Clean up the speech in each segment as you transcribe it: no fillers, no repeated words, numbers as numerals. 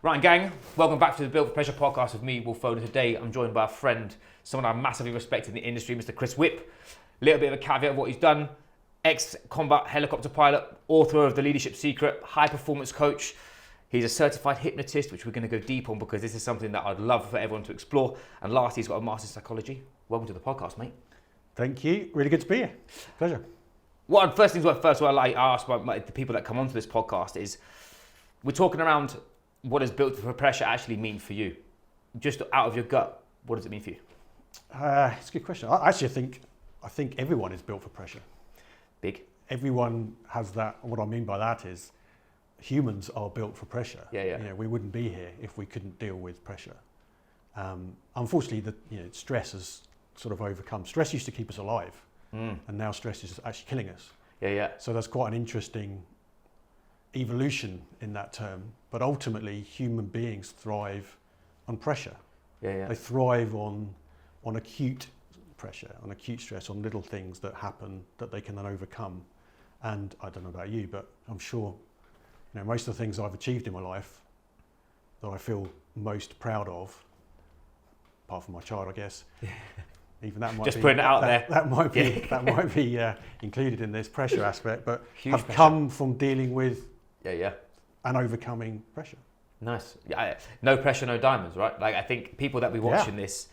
Right, gang, welcome back to the Built for Pressure podcast with me, Will Foden. Today I'm joined by a friend, someone I massively respect in the industry, Mr. Chris Whipp. A little bit of a caveat of what he's done. Ex-combat helicopter pilot, author of The Leadership Secret, high performance coach. He's a certified hypnotist, which we're going to go deep on because this is something that I'd love for everyone to explore. And lastly, he's got a master's in psychology. Welcome to the podcast, mate. Thank you. Really good to be here. Pleasure. First things first, what I like to ask the people that come onto this podcast is, we're talking around what does built for pressure actually mean for you? Just out of your gut, what does it mean for you? It's a good question. I think everyone is built for pressure. Big. Everyone has that. What I mean by that is humans are built for pressure. Yeah. You know, we wouldn't be here if we couldn't deal with pressure. Unfortunately, stress has sort of overcome. Stress used to keep us alive, and now stress is actually killing us. Yeah. So that's quite an interesting evolution in that term. But ultimately, human beings thrive on pressure. Yeah. They thrive on acute pressure, on acute stress, on little things that happen that they can then overcome. And I don't know about you, but I'm sure most of the things I've achieved in my life that I feel most proud of, apart from my child, I guess. Even that might just be, putting it out there. That might be included in this pressure aspect, but Huge have pressure. come from dealing with Yeah. and overcoming pressure. Nice. Yeah, no pressure, no diamonds, right? Like, I think people that be watching this,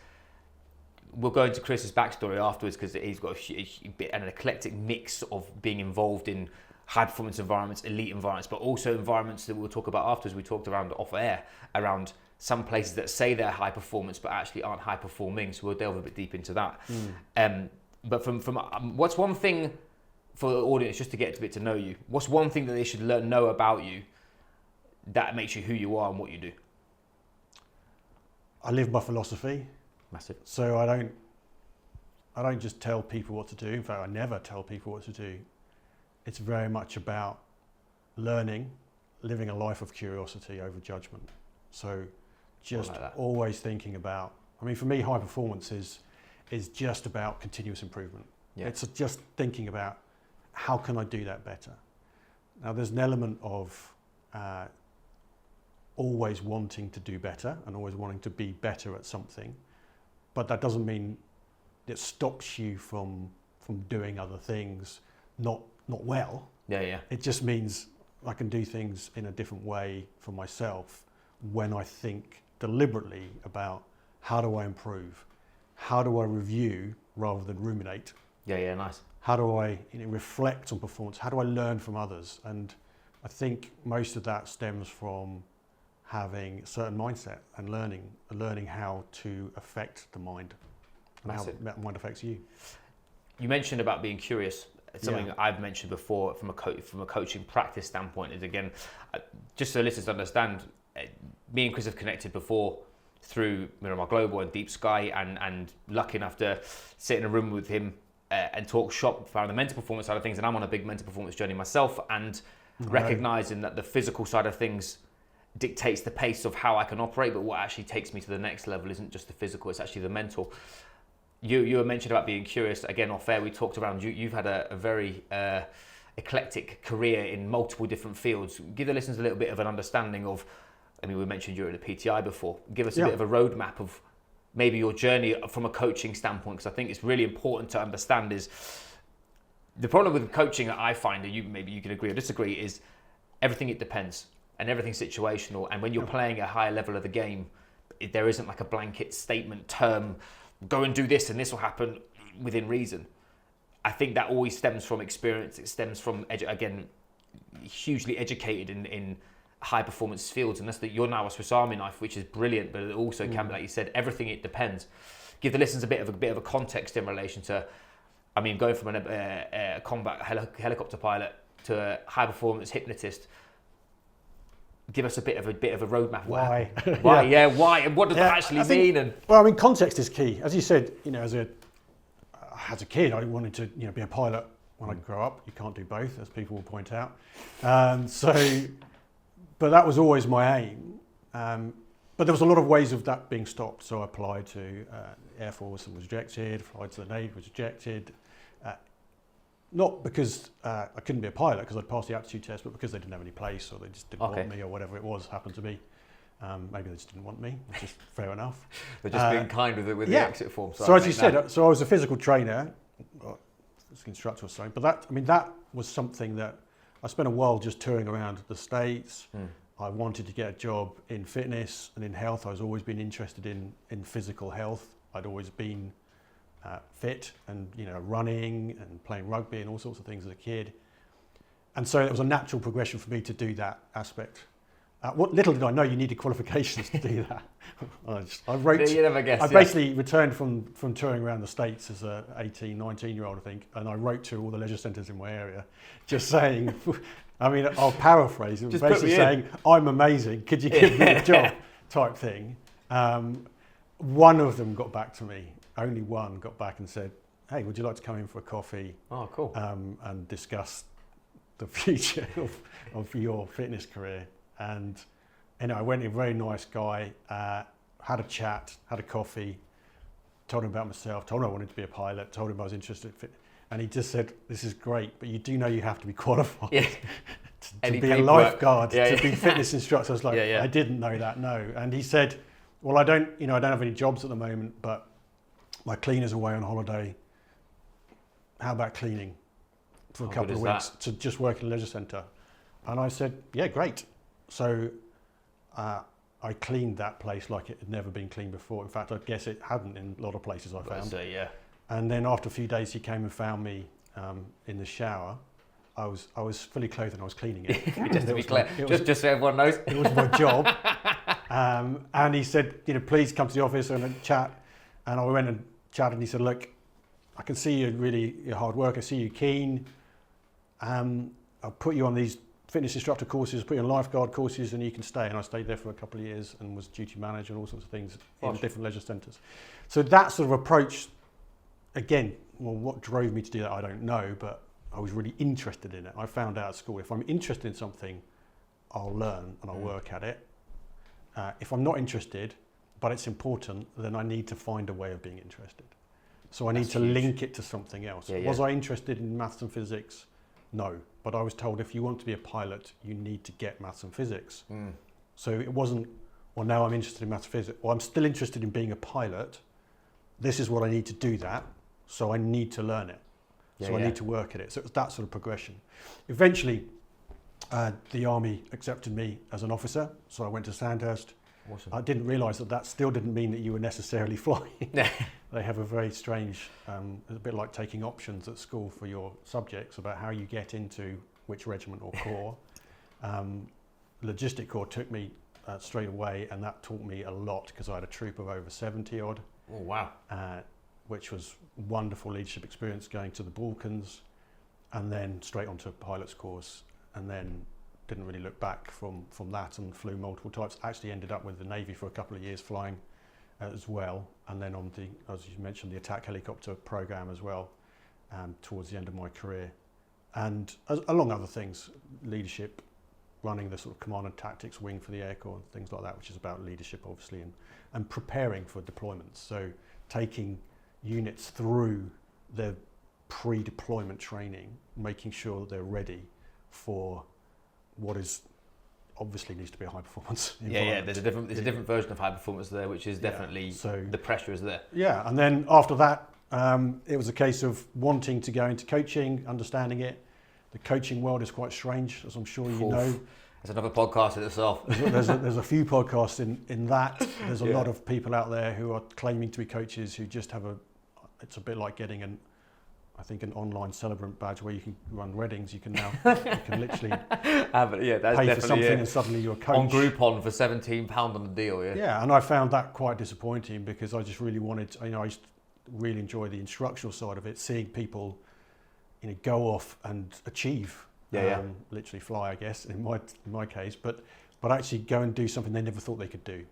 we'll go into Chris's backstory afterwards because he's got an eclectic mix of being involved in high performance environments, elite environments, but also environments that we'll talk about afterwards. We talked around off air around some places that say they're high performance but actually aren't high performing. So we'll delve a bit deep into that. But from what's one thing for the audience, just to get a bit to know you, what's one thing that they should know about you that makes you who you are and what you do? I live by philosophy. Massive. So I don't just tell people what to do. In fact, I never tell people what to do. It's very much about learning, living a life of curiosity over judgment. So just always thinking about, for me, high performance is just about continuous improvement. Yeah. It's just thinking about how can I do that better? Now there's an element of always wanting to do better and always wanting to be better at something. But that doesn't mean it stops you from doing other things not well. Yeah. It just means I can do things in a different way for myself when I think deliberately about how do I improve? How do I review rather than ruminate? Yeah, nice. How do I reflect on performance? How do I learn from others? And I think most of that stems from having a certain mindset and learning how to affect the mind and how that mind affects you. You mentioned about being curious. It's something I've mentioned before from a coaching practice standpoint. Is again, just so listeners understand, me and Chris have connected before through Miramar Global and Deep Sky, and lucky enough to sit in a room with him and talk shop around the mental performance side of things. And I'm on a big mental performance journey myself, and recognizing that the physical side of things dictates the pace of how I can operate, but what actually takes me to the next level isn't just the physical, it's actually the mental. You were mentioned about being curious. Again, off air, we talked around you've had a very eclectic career in multiple different fields. Give the listeners a little bit of an understanding of, we mentioned you were at the PTI before. Give us a bit of a roadmap of maybe your journey from a coaching standpoint, because I think it's really important to understand is the problem with coaching that I find, and maybe you can agree or disagree, is everything it depends and everything's situational. And when you're playing a higher level of the game, there isn't like a blanket statement term, go and do this and this will happen within reason. I think that always stems from experience. It stems from, again, hugely educated in high performance fields, and that's that you're now a Swiss Army knife, which is brilliant, but it also can be, like you said, everything it depends. Give the listeners a bit of a context in relation to, going from a combat helicopter pilot to a high performance hypnotist. Give us a bit of a roadmap. Why? Why? Yeah. Why? And what does that actually mean? Context is key. As you said, as a kid, I wanted to be a pilot when I grow up. You can't do both, as people will point out. But that was always my aim. But there was a lot of ways of that being stopped. So I applied to Air Force and was rejected. Applied to the Navy, was rejected. Not because I couldn't be a pilot because I'd passed the aptitude test, but because they didn't have any place or they just didn't want me or whatever it was happened to be. Maybe they just didn't want me, which is fair enough. They're just being kind with the exit form. So as you said, so I was a physical trainer, physical instructor or something, but that was something that I spent a while just touring around the States. I wanted to get a job in fitness and in health. I was always been interested in physical health. I'd always been fit and running and playing rugby and all sorts of things as a kid. And so it was a natural progression for me to do that aspect. What little did I know you needed qualifications to do that. I basically returned from touring around the States as a 18, 19-year-old, I think, and I wrote to all the leisure centres in my area, just saying, I'll paraphrase, it was basically saying, I'm amazing, could you give me a job, type thing. One of them got back to me, only one got back and said, hey, would you like to come in for a coffee? Oh, cool. And discuss the future of your fitness career. And I went in, very nice guy, had a chat, had a coffee, told him about myself, told him I wanted to be a pilot, told him I was interested in fitness. And he just said, this is great, but you do know you have to be qualified to be a lifeguard, to be fitness instructor. I was like, I didn't know that, no. And he said, well, I don't have any jobs at the moment, but my cleaner's away on holiday. How about cleaning for a couple of weeks to just work in a leisure centre? And I said, yeah, great. So I cleaned that place like it had never been cleaned before. In fact, I guess it hadn't in a lot of places I found. And then after a few days, he came and found me in the shower. I was fully clothed and I was cleaning it. Just to be clear, just so everyone knows. It was my job. And he said, please come to the office and chat. And I went and chatted and he said, look, I can see you're hard work. I see you keen. I'll put you on these fitness instructor courses, put you on lifeguard courses, and you can stay. And I stayed there for a couple of years and was duty manager and all sorts of things in different leisure centres. So that sort of approach, again, what drove me to do that, I don't know, but I was really interested in it. I found out at school, if I'm interested in something, I'll learn and I'll work at it. If I'm not interested, but it's important, then I need to find a way of being interested. So I need to link it to something else. Was I interested in maths and physics? No, but I was told if you want to be a pilot, you need to get maths and physics. So it wasn't, well, now I'm interested in maths and physics. Well, I'm still interested in being a pilot. This is what I need to do that. So I need to learn it. I need to work at it. So it was that sort of progression. Eventually, the Army accepted me as an officer. So I went to Sandhurst. Awesome. I didn't realise that still didn't mean that you were necessarily flying. They have a very strange, a bit like taking options at school for your subjects about how you get into which regiment or corps. Logistic Corps took me straight away, and that taught me a lot because I had a troop of over 70 odd. Oh, wow. Which was wonderful leadership experience, going to the Balkans and then straight onto a pilot's course, and then didn't really look back from that and flew multiple types. Actually ended up with the Navy for a couple of years flying as well, and then on the, as you mentioned, the attack helicopter program as well towards the end of my career. And along other things, leadership, running the sort of command and tactics wing for the Air Corps, things like that, which is about leadership obviously, and preparing for deployments. So taking units through their pre-deployment training, making sure that they're ready for what is obviously needs to be a high performance environment. There's a different version of high performance there, which is definitely so the pressure is there. Yeah, and then after that, it was a case of wanting to go into coaching, understanding it. The coaching world is quite strange, as I'm sure you know. There's another podcast in itself. There's a few podcasts in that. There's a lot of people out there who are claiming to be coaches who just have it's a bit like getting an online celebrant badge where you can run weddings. You can now literally pay for something and suddenly you're a coach. On Groupon for £17 on the deal, Yeah, and I found that quite disappointing because I just really wanted, I used to really enjoy the instructional side of it, seeing people, go off and achieve, literally fly, I guess, in my case, but actually go and do something they never thought they could do.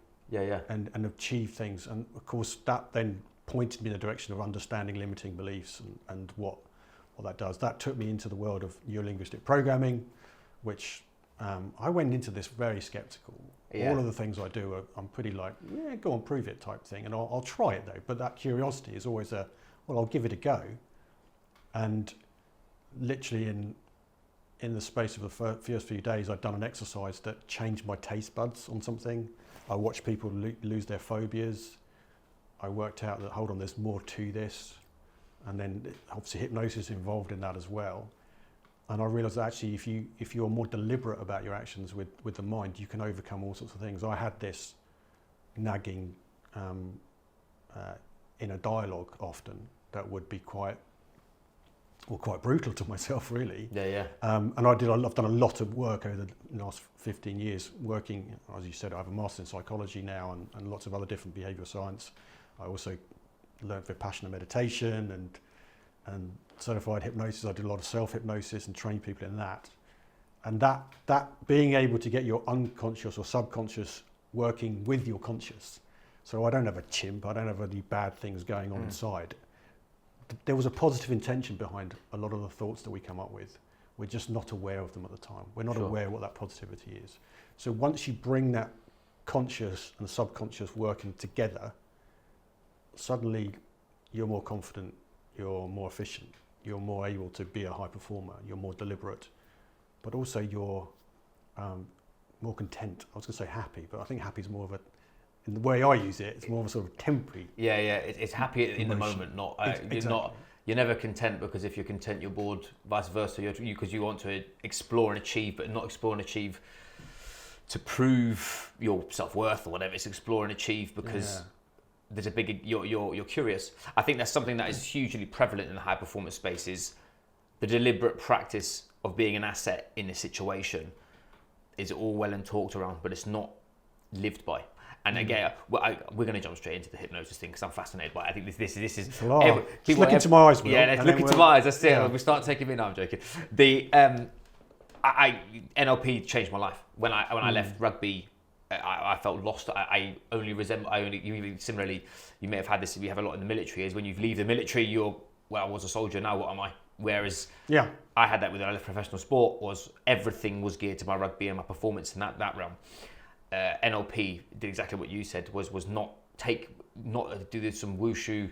And achieve things. And of course that then pointed me in the direction of understanding limiting beliefs and what that does. That took me into the world of neurolinguistic programming, which I went into this very skeptical. All of the things I do, I'm pretty like, go on, prove it type thing. And I'll try it though. But that curiosity is always I'll give it a go. And literally in the space of the first few days, I'd done an exercise that changed my taste buds on something. I watched people lose their phobias. I worked out that, hold on, there's more to this. And then obviously hypnosis is involved in that as well. And I realised that actually if you're more deliberate about your actions with the mind, you can overcome all sorts of things. I had this nagging inner dialogue often that would be quite brutal to myself, really. Yeah. And I've done a lot of work over the last 15 years working, as you said, I have a master in psychology now and lots of other different behavioural science. I also learned Vipassana meditation and certified hypnosis. I did a lot of self-hypnosis and trained people in that. And that being able to get your unconscious or subconscious working with your conscious. So I don't have a chimp, I don't have any bad things going on inside. There was a positive intention behind a lot of the thoughts that we come up with. We're just not aware of them at the time. We're not aware of what that positivity is. So once you bring that conscious and subconscious working together, suddenly you're more confident, you're more efficient, you're more able to be a high performer, you're more deliberate, but also you're more content. I was going to say happy, but I think happy is more of a, in the way I use it, it's more of a sort of temporary. Yeah. It's happy in the moment, not Exactly. You're never content, because if you're content, you're bored. Vice versa, because you want to explore and achieve, but not explore and achieve to prove your self-worth or whatever. It's explore and achieve because there's a big. You're curious. I think that's something that is hugely prevalent in the high performance space, is the deliberate practice of being an asset in a situation. Is all well and talked around, but it's not lived by. And again, we're going to jump straight into the hypnosis thing because I'm fascinated by it. I think this is. It's a lot. Just look into my eyes, Will. Yeah, let's look into my eyes. That's it. Yeah. We start taking me. No, I'm joking. The NLP changed my life. When I left rugby, I felt lost. Similarly, you may have had this. We have a lot in the military. Is when you leave the military, I was a soldier. Now what am I? Whereas I had that when I left professional sport. Was everything was geared to my rugby and my performance in that realm. NLP did exactly what you said, was not do this some wushu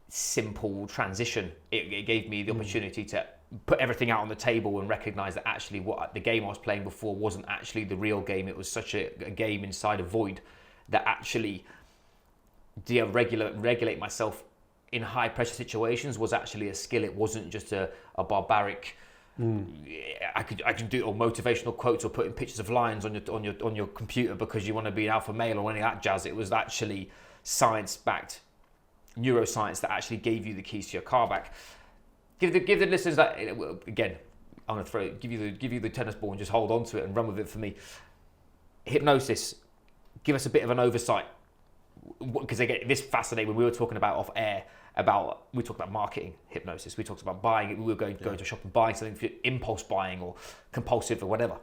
simple transition. It gave me the opportunity to put everything out on the table and recognize that actually what the game I was playing before wasn't actually the real game. It was such a game inside a void that actually regulate myself in high pressure situations was actually a skill. It wasn't just a barbaric I could do or motivational quotes or putting pictures of lions on your computer because you want to be an alpha male or any of that jazz. It was actually science-backed neuroscience that actually gave you the keys to your car back. Give the listeners that again. I'm going to give you the tennis ball and just hold on to it and run with it for me. Hypnosis. Give us a bit of an oversight, because again, this fascinating. When we were talking about off air. We talked about marketing hypnosis. We talked about buying. We were going to a shop and buying something for impulse buying or compulsive or whatever.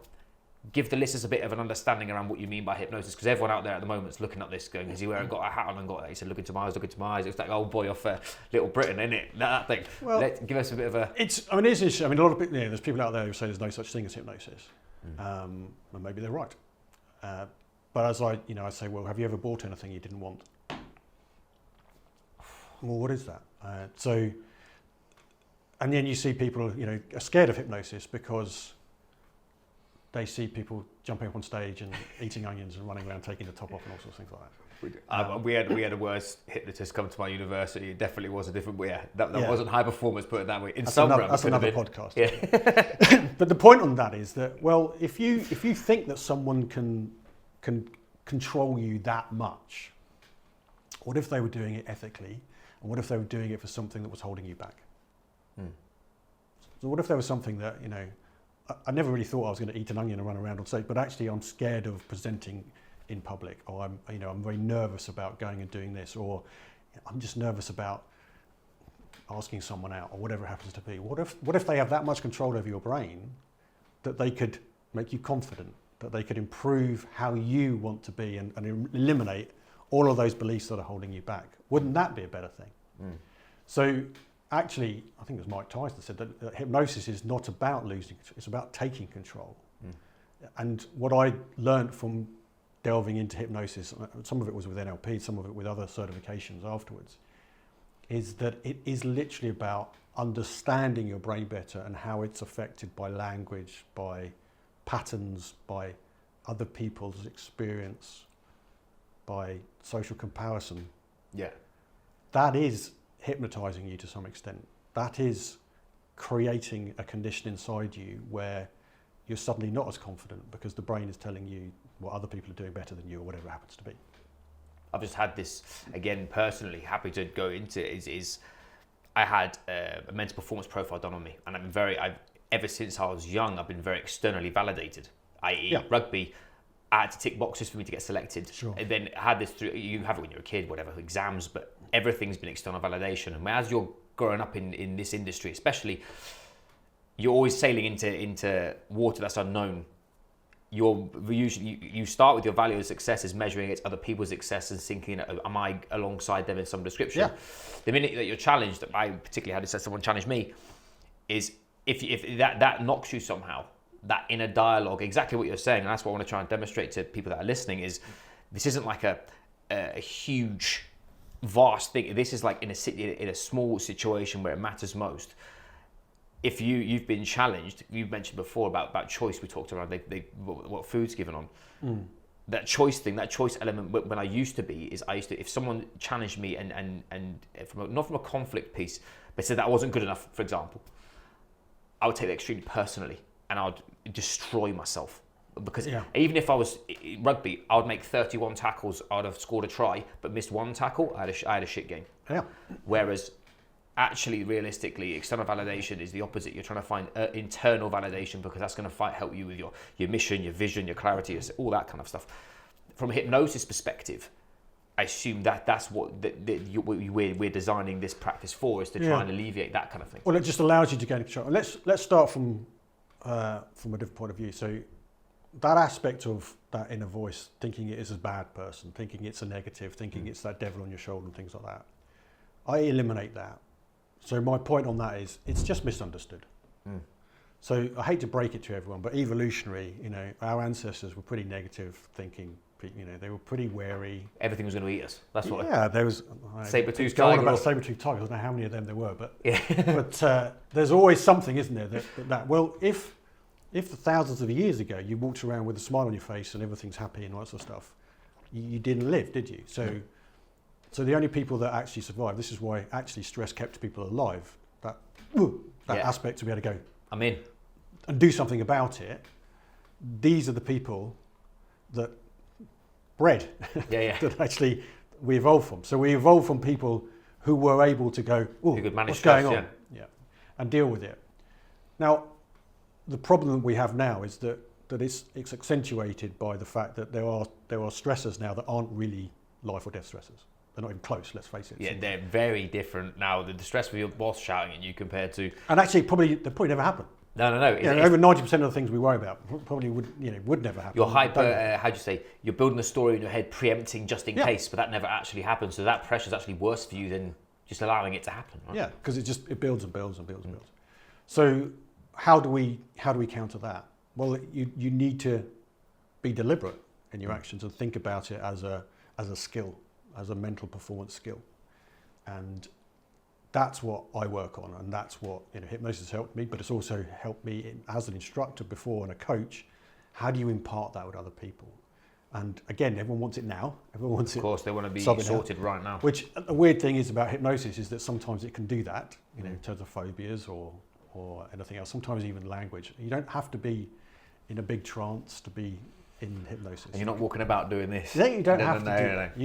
Give the listeners a bit of an understanding around what you mean by hypnosis, because everyone out there at the moment is looking at this going, has he got a hat on and got that? He said, look into my eyes. It's like old boy off Little Britain, isn't it? That thing. Well, give us a bit of a... It's interesting. A lot of people, there's people out there who say there's no such thing as hypnosis. And maybe they're right. But as I say, well, have you ever bought anything you didn't want? Well, what is that? And then you see people, are scared of hypnosis because they see people jumping up on stage and eating onions and running around taking the top off and all sorts of things like that. We had a worse hypnotist come to my university. It definitely was a different way. That wasn't high performance, put it that way. That's another podcast. Yeah. But the point on that is that, well, if you think that someone can control you that much, what if they were doing it ethically? And what if they were doing it for something that was holding you back? So what if there was something that, I never really thought I was going to eat an onion and run around on stage, but actually I'm scared of presenting in public, or I'm very nervous about going and doing this, or I'm just nervous about asking someone out, or whatever it happens to be. What if they have that much control over your brain that they could make you confident, that they could improve how you want to be and eliminate all of those beliefs that are holding you back? Wouldn't that be a better thing? So actually, I think it was Mike Tyson said that hypnosis is not about losing, it's about taking control. And what I learned from delving into hypnosis, some of it was with NLP, some of it with other certifications afterwards, is that it is literally about understanding your brain better and how it's affected by language, by patterns, by other people's experience by social comparison, that is hypnotizing you to some extent. That is creating a condition inside you where you're suddenly not as confident because the brain is telling you what other people are doing better than you or whatever it happens to be. I've just had this, again, personally, happy to go into it, is I had a mental performance profile done on me, and ever since I was young, I've been very externally validated, i.e. rugby. I had to tick boxes for me to get selected. Sure. And then I had this through, you have it when you're a kid, whatever, exams, but everything's been external validation. And as you're growing up in this industry, especially, you're always sailing into water that's unknown. You start with your value of success as measuring against other people's success and thinking, am I alongside them in some description? Yeah. The minute that you're challenged, I particularly had this as someone challenged me, is if that knocks you somehow, that inner dialogue, exactly what you're saying, and that's what I want to try and demonstrate to people that are listening, is this isn't like a huge, vast thing. This is like in a small situation where it matters most. If you've been challenged, you've mentioned before about choice, we talked around what food's given on. That choice thing, that choice element, when I used to be, if someone challenged me and not from a conflict piece, but said that I wasn't good enough, for example, I would take that extremely personally and I would destroy myself. Because even if I was rugby, I would make 31 tackles, I would have scored a try, but missed one tackle, I had a shit game. Yeah. Whereas actually, realistically, external validation is the opposite. You're trying to find internal validation because that's going to help you with your mission, your vision, your clarity, all that kind of stuff. From a hypnosis perspective, I assume that's what we're designing this practice for, is to try and alleviate that kind of thing. Well, it just allows you to gain control. Let's start from a different point of view. So that aspect of that inner voice, thinking it is a bad person, thinking it's a negative, thinking it's that devil on your shoulder and things like that, I eliminate that. So my point on that is it's just misunderstood. So I hate to break it to everyone, but evolutionary, our ancestors were pretty negative thinking. They were pretty wary. Everything was going to eat us. That's what. Yeah, there was saber-toothed tiger. tiger. About saber-toothed tigers. I don't know how many of them there were, but there's always something, isn't there? That if thousands of years ago you walked around with a smile on your face and everything's happy and all that sort of stuff, you didn't live, did you? So the only people that actually survived, this is why actually stress kept people alive, that aspect to be able to go, I'm in, and do something about it. These are the people that bred, that actually we evolved from. So we evolved from people who were able to go, what's going on? And deal with it. Now, the problem that we have now is that it's accentuated by the fact that there are stressors now that aren't really life or death stressors. They're not even close, let's face it. Yeah, they're very different now. The stress with your boss shouting at you compared to... And actually, they probably never happen. No. Over 90% of the things we worry about probably would never happen. You're you're building a story in your head, preempting just in case, but that never actually happens. So that pressure is actually worse for you than just allowing it to happen. Right? Yeah, because it builds and builds and builds and builds. So how do we counter that? Well, you need to be deliberate in your actions and think about it as a skill, as a mental performance skill, and that's what I work on, and that's what hypnosis helped me. But it's also helped me as an instructor before and a coach. How do you impart that with other people? And again, everyone wants it now. Everyone wants it. Of course, they want to be sorted right now. Which the weird thing is about hypnosis is that sometimes it can do that, in terms of phobias or anything else. Sometimes even language. You don't have to be in a big trance to be in hypnosis. And you're not walking about doing this. Yeah, you don't have to do that.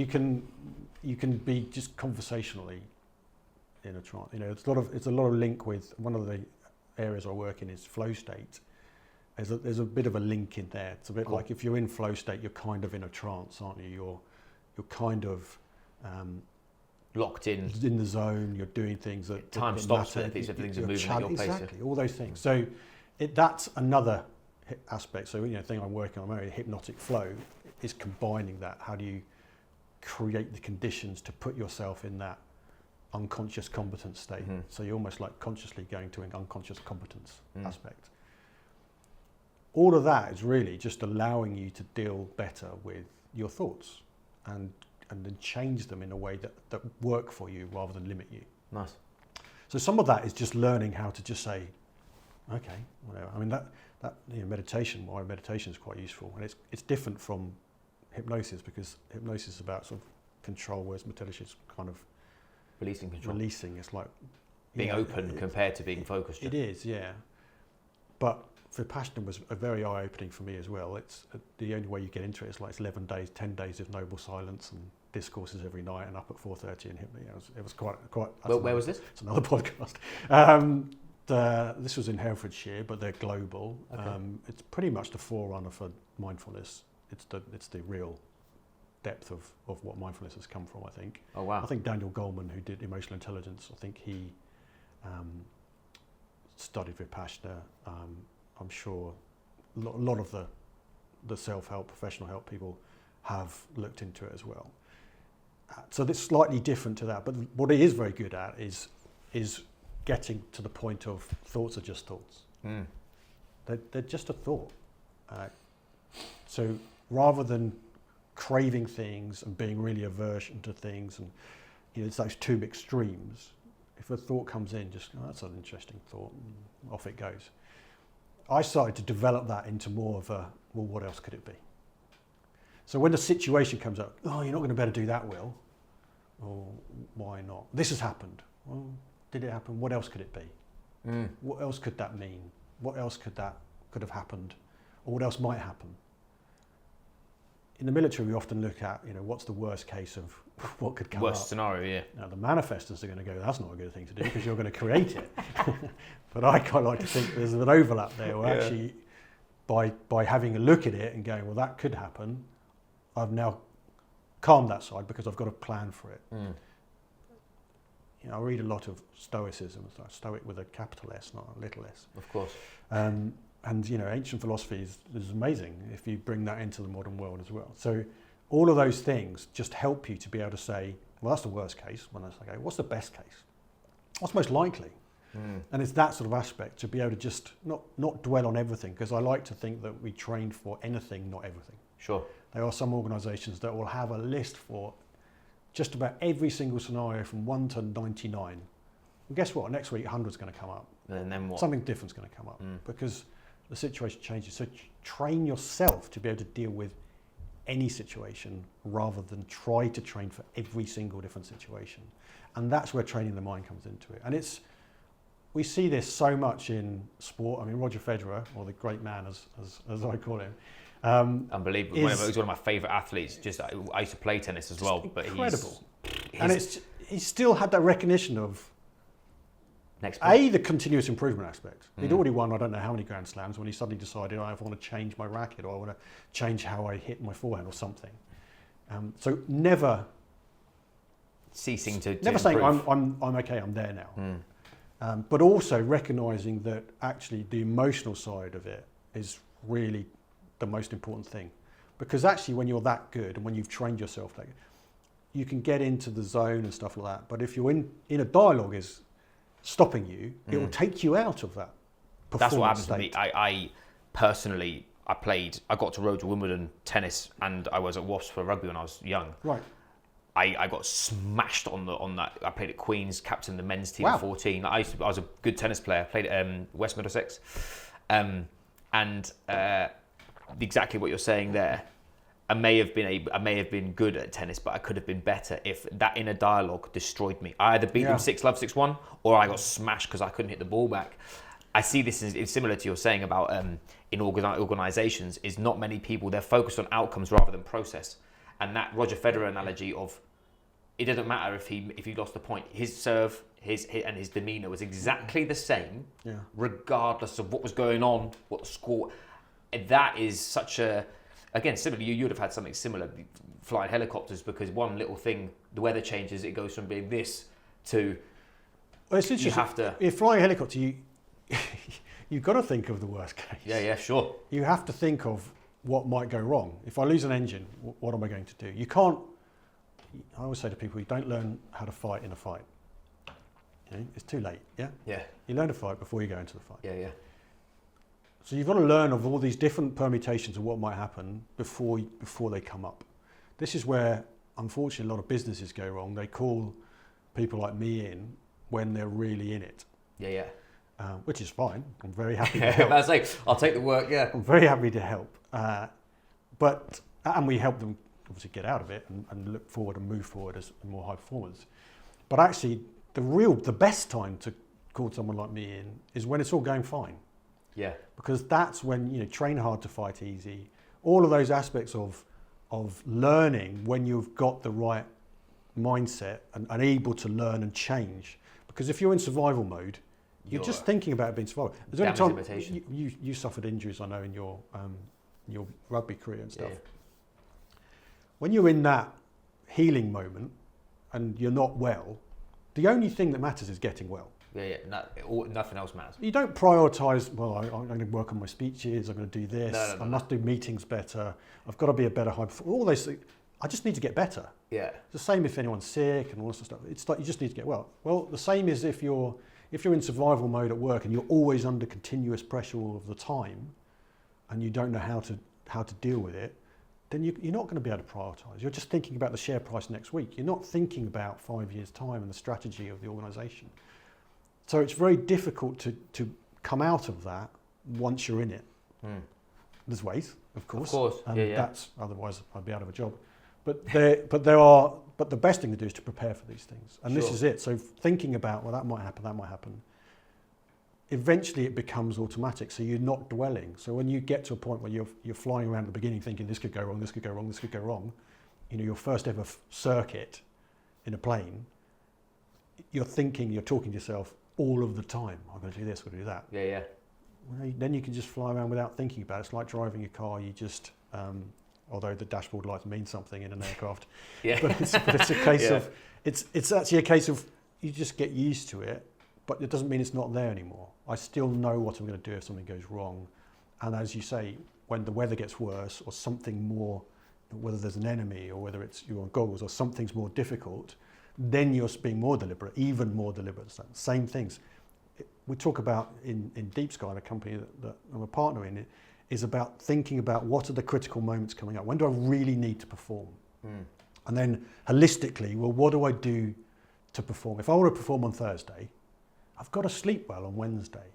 You can be just conversationally in a trance. It's a lot of link with one of the areas I work in is flow state. There's a bit of a link in there. It's a bit like if you're in flow state, you're kind of in a trance, aren't you? You're kind of locked in the zone. You're doing things that time stops. Things are moving at your pace. Exactly, all those things. So that's another aspect. So thing I'm working on, hypnotic flow, is combining that. How do you create the conditions to put yourself in that unconscious competence state? So you're almost like consciously going to an unconscious competence aspect. All of that is really just allowing you to deal better with your thoughts and then change them in a way that work for you rather than limit you. Nice. So some of that is just learning how to just say, okay, whatever. I mean, that meditation, why meditation is quite useful, and it's different from hypnosis, because hypnosis is about sort of control, whereas meditation is kind of releasing control. It's like being open compared to being focused. It is, yeah. But Vipassana was a very eye-opening for me as well. It's the only way you get into it is like it's 11 days, 10 days of noble silence and discourses every night, and up at 4:30 and it was quite. Where was this? It's another podcast. This was in Herefordshire, but they're global. Okay. It's pretty much the forerunner for mindfulness. It's the real depth of what mindfulness has come from, I think. Oh wow! I think Daniel Goleman, who did emotional intelligence, I think he studied Vipassana. I'm sure a lot of the self-help, professional help people have looked into it as well. So it's slightly different to that, but what it is very good at is getting to the point of thoughts are just thoughts. Mm. They're just a thought. So rather than craving things and being really aversion to things, and it's those two extremes. If a thought comes in, just that's an interesting thought, and off it goes. I started to develop that into more of a, well, what else could it be? So when the situation comes up, oh, you're not going to be able to do that, Will. Or why not? This has happened. Well, did it happen? What else could it be? Mm. What else could that mean? What else could have happened? Or what else might happen? In the military, we often look at, what's the worst case of what could come up. Worst scenario, yeah. Now, the manifestors are going to go, that's not a good thing to do because you're going to create it. But I quite like to think there's an overlap there where actually by having a look at it and going, well, that could happen, I've now calmed that side because I've got a plan for it. Mm. I read a lot of Stoicism, Stoic with a capital S, not a little s. Of course. And ancient philosophy is amazing if you bring that into the modern world as well. So all of those things just help you to be able to say, well, that's the worst case. When I say, okay, what's the best case? What's most likely? Mm. And it's that sort of aspect to be able to just not dwell on everything, because I like to think that we train for anything, not everything. Sure. There are some organisations that will have a list for just about every single scenario from 1 to 99. Well, guess what? Next week, 100's going to come up. And then what? Something different's going to come up because the situation changes. So train yourself to be able to deal with any situation rather than try to train for every single different situation. And that's where training the mind comes into it. And we see this so much in sport. I mean, Roger Federer, or the great man as I call him. Unbelievable. He's one of my favourite athletes. I used to play tennis as well. But incredible. He still had that recognition of the continuous improvement aspect. He'd already won I don't know how many Grand Slams when he suddenly decided I want to change my racket, or I want to change how I hit my forehand or something. So never ceasing to never saying improve. I'm okay, I'm there now. But also recognising that actually the emotional side of it is really the most important thing, because actually when you're that good and when you've trained yourself, you can get into the zone and stuff like that. But if you're in a dialogue is stopping you, it will take you out of that performance. That's what happened state. to me. I personally, I got to Rhodes, Wimbledon tennis, and I was at Wasps for rugby when I was young. Right. I got smashed on that. I played at Queen's, captained the men's team wow. at 14. I was a good tennis player. I played at West Middlesex, and exactly what you're saying there. I may have been good at tennis, but I could have been better if that inner dialogue destroyed me. I either beat them 6-love, 6-1, or I got smashed because I couldn't hit the ball back. I see this as similar to your saying about in organisations, is not many people, they're focused on outcomes rather than process. And that Roger Federer analogy of, it doesn't matter if he lost the point, his serve, his hit and his demeanour was exactly the same, regardless of what was going on, what the score. That is such a, again, similarly, you would have had something similar, flying helicopters, because one little thing, the weather changes, it goes from being this to, well, it's interesting. You have to... If flying a helicopter, you've got to think of the worst case. Yeah, sure. You have to think of what might go wrong. If I lose an engine, what am I going to do? You can't, I always say to people, you don't learn how to fight in a fight. It's too late, yeah? Yeah. You learn to fight before you go into the fight. Yeah. So you've got to learn of all these different permutations of what might happen before they come up. This is where, unfortunately, a lot of businesses go wrong. They call people like me in when they're really in it. Yeah. which is fine. I'm very happy to help. That's like, I'll take the work, yeah. I'm very happy to help. And we help them obviously get out of it and look forward and move forward as more high performers. But actually, the best time to call someone like me in is when it's all going fine. Yeah. Because that's when, train hard to fight easy. All of those aspects of learning when you've got the right mindset and able to learn and change. Because if you're in survival mode, you're just thinking about it being survival. There's only time you suffered injuries, I know, in your rugby career and stuff. Yeah. When you're in that healing moment and you're not well, the only thing that matters is getting well. Yeah. Nothing else matters. You don't prioritise, well, I'm going to work on my speeches, I'm going to do this, I must do meetings better, I've got to be a better high performer, all those things. I just need to get better. Yeah. It's the same if anyone's sick and all this sort of stuff. It's like you just need to get well. Well, the same is if you're in survival mode at work and you're always under continuous pressure all of the time and you don't know how to deal with it, then you're not going to be able to prioritise. You're just thinking about the share price next week. You're not thinking about 5 years' time and the strategy of the organisation. So it's very difficult to come out of that once you're in it. There's ways, of course. Of course, and yeah. that's, otherwise I'd be out of a job. But the best thing to do is to prepare for these things. And this is it. So thinking about, well, that might happen. Eventually it becomes automatic. So you're not dwelling. So when you get to a point where you're flying around at the beginning thinking this could go wrong, this could go wrong, this could go wrong, your first ever circuit in a plane, you're talking to yourself all of the time. I'm going to do this, I'm going to do that. Yeah. Well, then you can just fly around without thinking about it. It's like driving a car. You just, although the dashboard lights mean something in an aircraft, but it's a case of, it's actually a case of you just get used to it, but it doesn't mean it's not there anymore. I still know what I'm going to do if something goes wrong. And as you say, when the weather gets worse or something more, whether there's an enemy or whether it's you're on goggles or something's more difficult, then you're being more deliberate, even more deliberate. Same things. We talk about in Deep Sky, the company that I'm a partner in, it is about thinking about what are the critical moments coming up. When do I really need to perform? And then holistically, well, what do I do to perform? If I want to perform on Thursday, I've got to sleep well on Wednesday.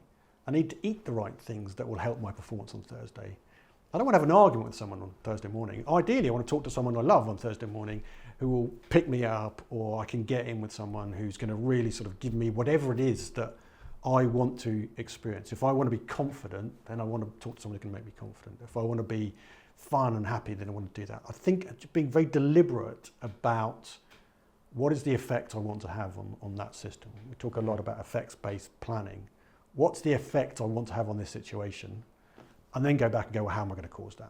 I need to eat the right things that will help my performance on Thursday. I don't want to have an argument with someone on Thursday morning. Ideally, I want to talk to someone I love on Thursday morning who will pick me up, or I can get in with someone who's going to really sort of give me whatever it is that I want to experience. If I want to be confident, then I want to talk to someone who can make me confident. If I want to be fun and happy, then I want to do that. I think being very deliberate about what is the effect I want to have on that system. We talk a lot about effects-based planning. What's the effect I want to have on this situation? And then go back and go, well, how am I going to cause that?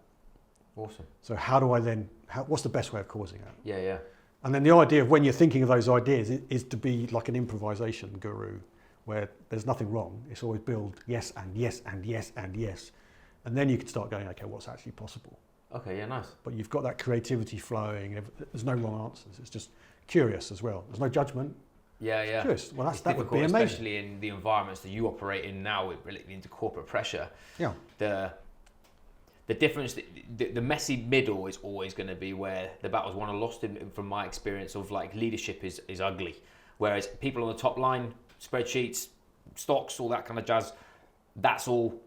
Awesome. So how do I then, what's the best way of causing that? Yeah. And then the idea of when you're thinking of those ideas is to be like an improvisation guru, where there's nothing wrong. It's always build yes and yes and yes and yes. And then you can start going, okay, what's actually possible? Okay, yeah, nice. But you've got that creativity flowing. There's no wrong answers. It's just curious as well. There's no judgment. Yeah. Curious. Well, that would be difficult, amazing. especially in the environments that you operate in now, relating into corporate pressure. Yeah. The difference, the messy middle is always going to be where the battle's won or lost. From my experience of like leadership is ugly, whereas people on the top line, spreadsheets, stocks, all that kind of jazz, that's all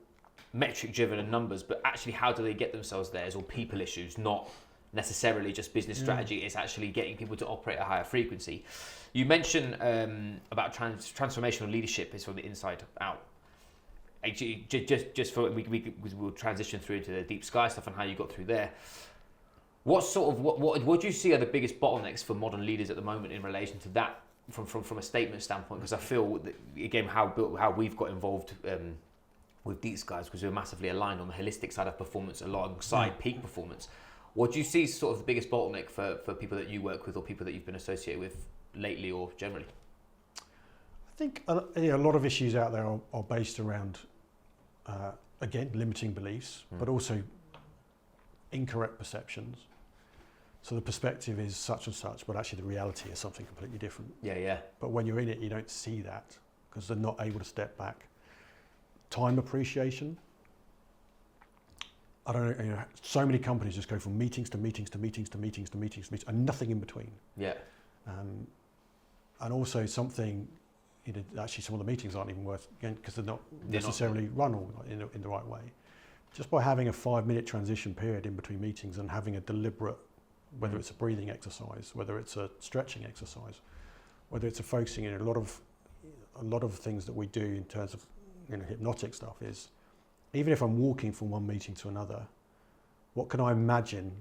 metric driven and numbers. But actually, how do they get themselves there is all people issues, not necessarily just business strategy. It's actually getting people to operate at a higher frequency. You mentioned about transformational leadership is from the inside out. Actually, just for we'll transition through into the Deep Sky stuff and how you got through there. What do you see are the biggest bottlenecks for modern leaders at the moment in relation to that from a statement standpoint? Because I feel that, again, how we've got involved with Deep Skies, because we're massively aligned on the holistic side of performance alongside peak performance. What do you see is sort of the biggest bottleneck for people that you work with or people that you've been associated with lately or generally? I think a lot of issues out there are based around, again, limiting beliefs, but also incorrect perceptions. So the perspective is such and such, but actually the reality is something completely different. Yeah. But when you're in it, you don't see that because they're not able to step back. Time appreciation. I don't know, so many companies just go from meetings to meetings to meetings to meetings to meetings and nothing in between. Yeah. And also something actually some of the meetings aren't even worth, because they're not necessarily run all in the right way. Just by having a 5-minute transition period in between meetings and having a deliberate, whether it's a breathing exercise, whether it's a stretching exercise, whether it's a focusing in a lot of things that we do in terms of hypnotic stuff is, even if I'm walking from one meeting to another, what can I imagine,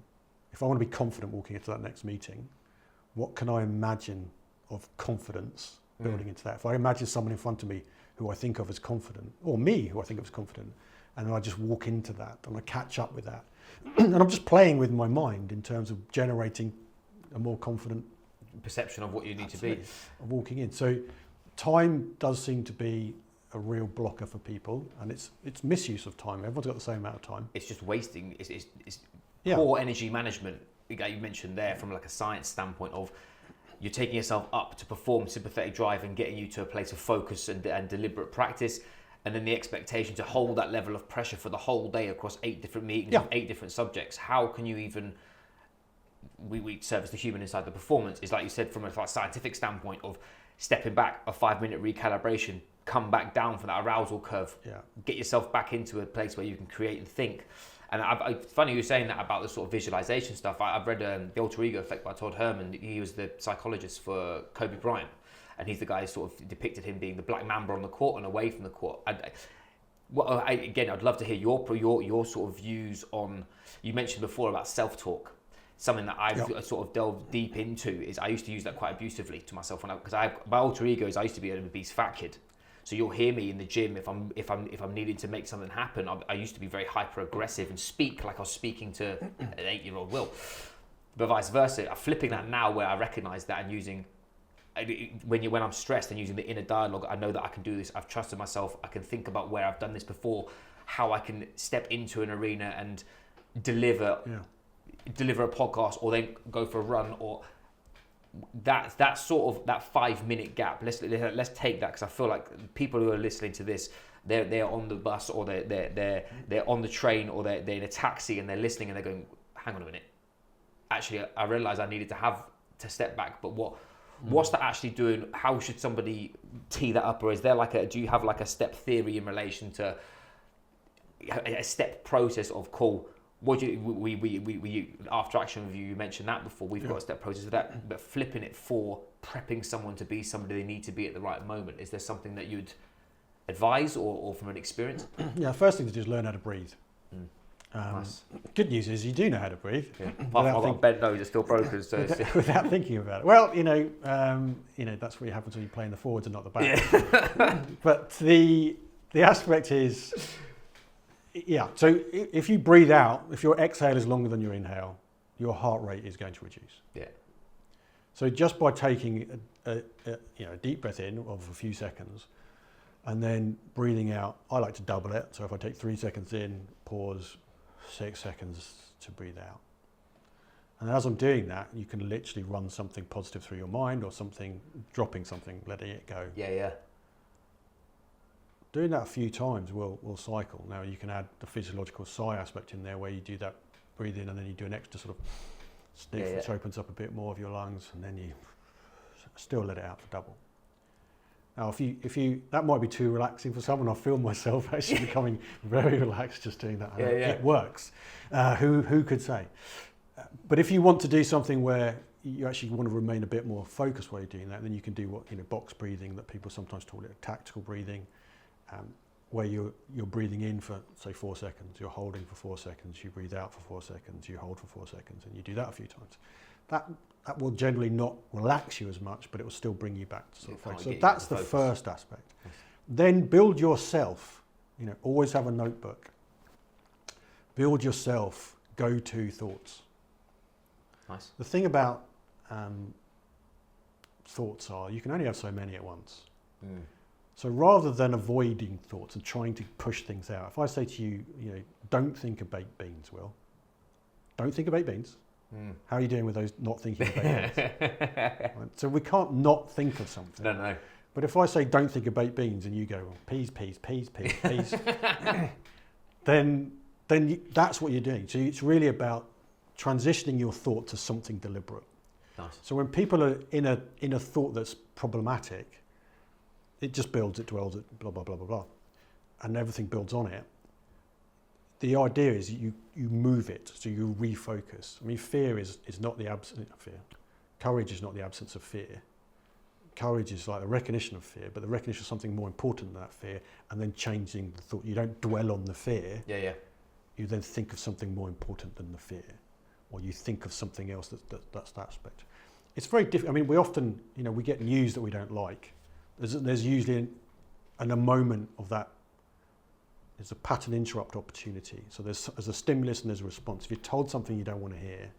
if I want to be confident walking into that next meeting, what can I imagine of confidence building into that? If I imagine someone in front of me who I think of as confident, or me who I think of as confident, and then I just walk into that and I catch up with that. And I'm just playing with my mind in terms of generating a more confident perception of what you need to be. Of walking in. So time does seem to be a real blocker for people, and it's misuse of time. Everyone's got the same amount of time. It's just wasting. It's poor energy management. Like you mentioned there, from like a science standpoint of, you're taking yourself up to perform sympathetic drive and getting you to a place of focus and deliberate practice. And then the expectation to hold that level of pressure for the whole day across 8 different meetings, 8 different subjects. How can you even, we service the human inside the performance, is like you said, from a scientific standpoint of stepping back, a 5-minute recalibration, come back down from that arousal curve, get yourself back into a place where you can create and think. And it's funny you saying that about the sort of visualization stuff. I've read The Alter Ego Effect by Todd Herman. He was the psychologist for Kobe Bryant. And he's the guy who sort of depicted him being the black mamba on the court and away from the court. Again, I'd love to hear your sort of views on, you mentioned before about self-talk. Something that I've sort of delved deep into is I used to use that quite abusively to myself because my alter ego is I used to be an obese fat kid. So you'll hear me in the gym if I'm needing to make something happen. I used to be very hyper aggressive and speak like I was speaking to an 8-year-old Will. But vice versa, I'm flipping that now where I recognise that and using. When I'm stressed and using the inner dialogue, I know that I can do this. I've trusted myself. I can think about where I've done this before, how I can step into an arena and deliver a podcast, or then go for a run, or that sort of that 5-minute gap. Let's take that, because I feel like people who are listening to this, they're on the bus, or they're on the train, or they're in a taxi, and they're listening and they're going, hang on a minute. Actually, I realised I needed to step back, but what's that actually doing? How should somebody tee that up? Or is there do you have like a step theory in relation to a step process of what do you, after action review, you mentioned that before, we've got a step process of that, but flipping it for prepping someone to be somebody they need to be at the right moment. Is there something that you'd advise or from an experience? Yeah, first thing to do is learn how to breathe. Nice. Good news is you do know how to breathe. Yeah. Apart from I've got bent nose, it's still broken. So without thinking about it. Well, that's what happens when you play in the forwards and not the back. Yeah. But the aspect is, so if you breathe out, if your exhale is longer than your inhale, your heart rate is going to reduce. Yeah. So just by taking a deep breath in of a few seconds, and then breathing out, I like to double it. So if I take 3 seconds in, pause, 6 seconds to breathe out. And as I'm doing that, you can literally run something positive through your mind, or dropping something, letting it go. Yeah. Doing that a few times will cycle. Now you can add the physiological sigh aspect in there, where you do that, breathe in, and then you do an extra sort of sniff, which opens up a bit more of your lungs, and then you still let it out for double. Now, if you that might be too relaxing for someone. I feel myself actually becoming very relaxed just doing that. It works. Who could say? But if you want to do something where you actually want to remain a bit more focused while you're doing that, then you can do box breathing, that people sometimes call it tactical breathing, where you're breathing in for say 4 seconds, you're holding for 4 seconds, you breathe out for 4 seconds, you hold for 4 seconds, and you do that a few times. That will generally not relax you as much, but it will still bring you back to sort of focus. So that's the first aspect. Yes. Then build yourself, always have a notebook. Build yourself go-to thoughts. Nice. The thing about thoughts are you can only have so many at once. So rather than avoiding thoughts and trying to push things out, if I say to you, don't think of baked beans, Will. Don't think of baked beans. How are you doing with those not thinking of baked beans? Right? So we can't not think of something. No. But if I say don't think of baked beans and you go, well, peas, then that's what you're doing. So it's really about transitioning your thought to something deliberate. Nice. So when people are in a thought that's problematic, it just builds, it dwells, it blah, blah, blah, blah, blah. And everything builds on it. The idea is you move it, so you refocus. I mean, fear is not the absence of fear. Courage is not the absence of fear. Courage is like the recognition of fear, but the recognition of something more important than that fear, and then changing the thought. You don't dwell on the fear. Yeah. You then think of something more important than the fear, or you think of something else that's that aspect. It's very difficult. I mean, we often, we get news that we don't like. There's usually a moment of that. There's a pattern interrupt opportunity. So there's a stimulus and there's a response. If you're told something you don't want to hear,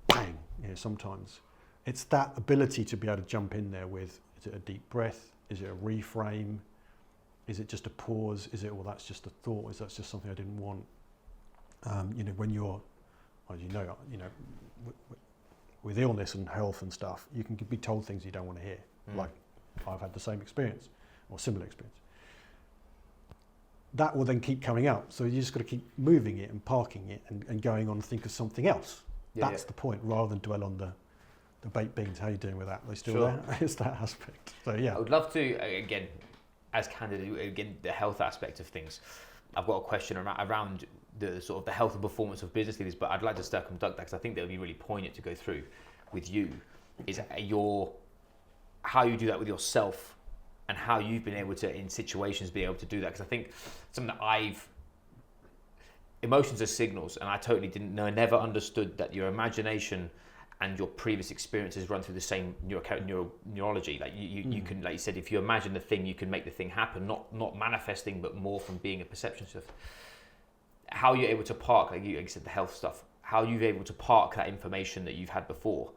bang, sometimes. It's that ability to be able to jump in there with, is it a deep breath? Is it a reframe? Is it just a pause? Is it, well, that's just a thought? Is that just something I didn't want? When you're, as with illness and health and stuff, you can be told things you don't want to hear. Like I've had the same experience or similar experience. That will then keep coming up. So you just got to keep moving it and parking it and going on and think of something else. That's the point, rather than dwell on the baked beans. How are you doing with that? Are they still there? It's that aspect. So yeah. I would love to, again, as candidate, again, the health aspect of things. I've got a question around the sort of the health and performance of business leaders, but I'd like to circumvent that because I think that would be really poignant to go through with you, is how you do that with yourself and how you've been able to, in situations, be able to do that. Because I think something that emotions are signals, and I totally never understood that your imagination and your previous experiences run through the same neurology. Like you can, like you said, if you imagine the thing, you can make the thing happen, not manifesting, but more from being a perception stuff. How you're able to park, like you said, the health stuff, how you're able to park that information that you've had before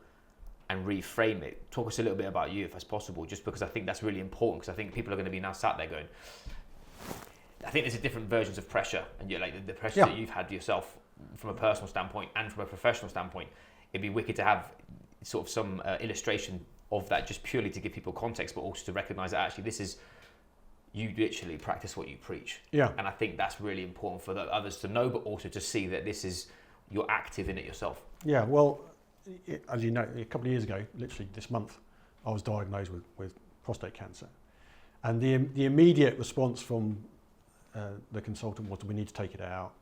and reframe it. Talk us a little bit about you, if that's possible, just because I think that's really important, because I think people are going to be now sat there going, I think there's different versions of pressure, and you're like the pressure that you've had yourself from a personal standpoint and from a professional standpoint. It'd be wicked to have sort of some illustration of that, just purely to give people context, but also to recognise that actually this is, you literally practice what you preach. Yeah. And I think that's really important for the others to know, but also to see that this is, you're active in it yourself. Yeah, well, as you know, a couple of years ago, literally this month, I was diagnosed with prostate cancer. And the immediate response from the consultant was, we need to take it out,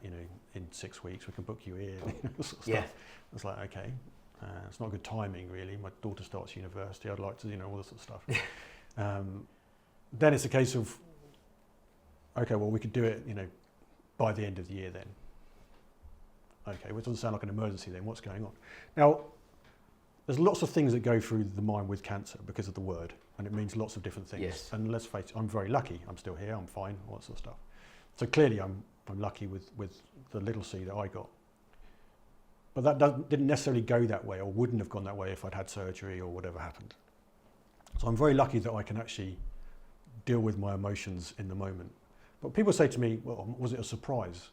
in 6 weeks, we can book you in, sort of stuff. I was like, okay, it's not good timing really. My daughter starts university, I'd like to, all this sort of stuff. Then it's a case of, okay, well, we could do it, by the end of the year then. Okay, well, it doesn't sound like an emergency then, what's going on? Now, there's lots of things that go through the mind with cancer because of the word, and it means lots of different things. Yes. And let's face it, I'm very lucky. I'm still here, I'm fine, all that sort of stuff. So clearly I'm lucky with the little C that I got. But that didn't necessarily go that way, or wouldn't have gone that way if I'd had surgery or whatever happened. So I'm very lucky that I can actually deal with my emotions in the moment. But people say to me, well, was it a surprise?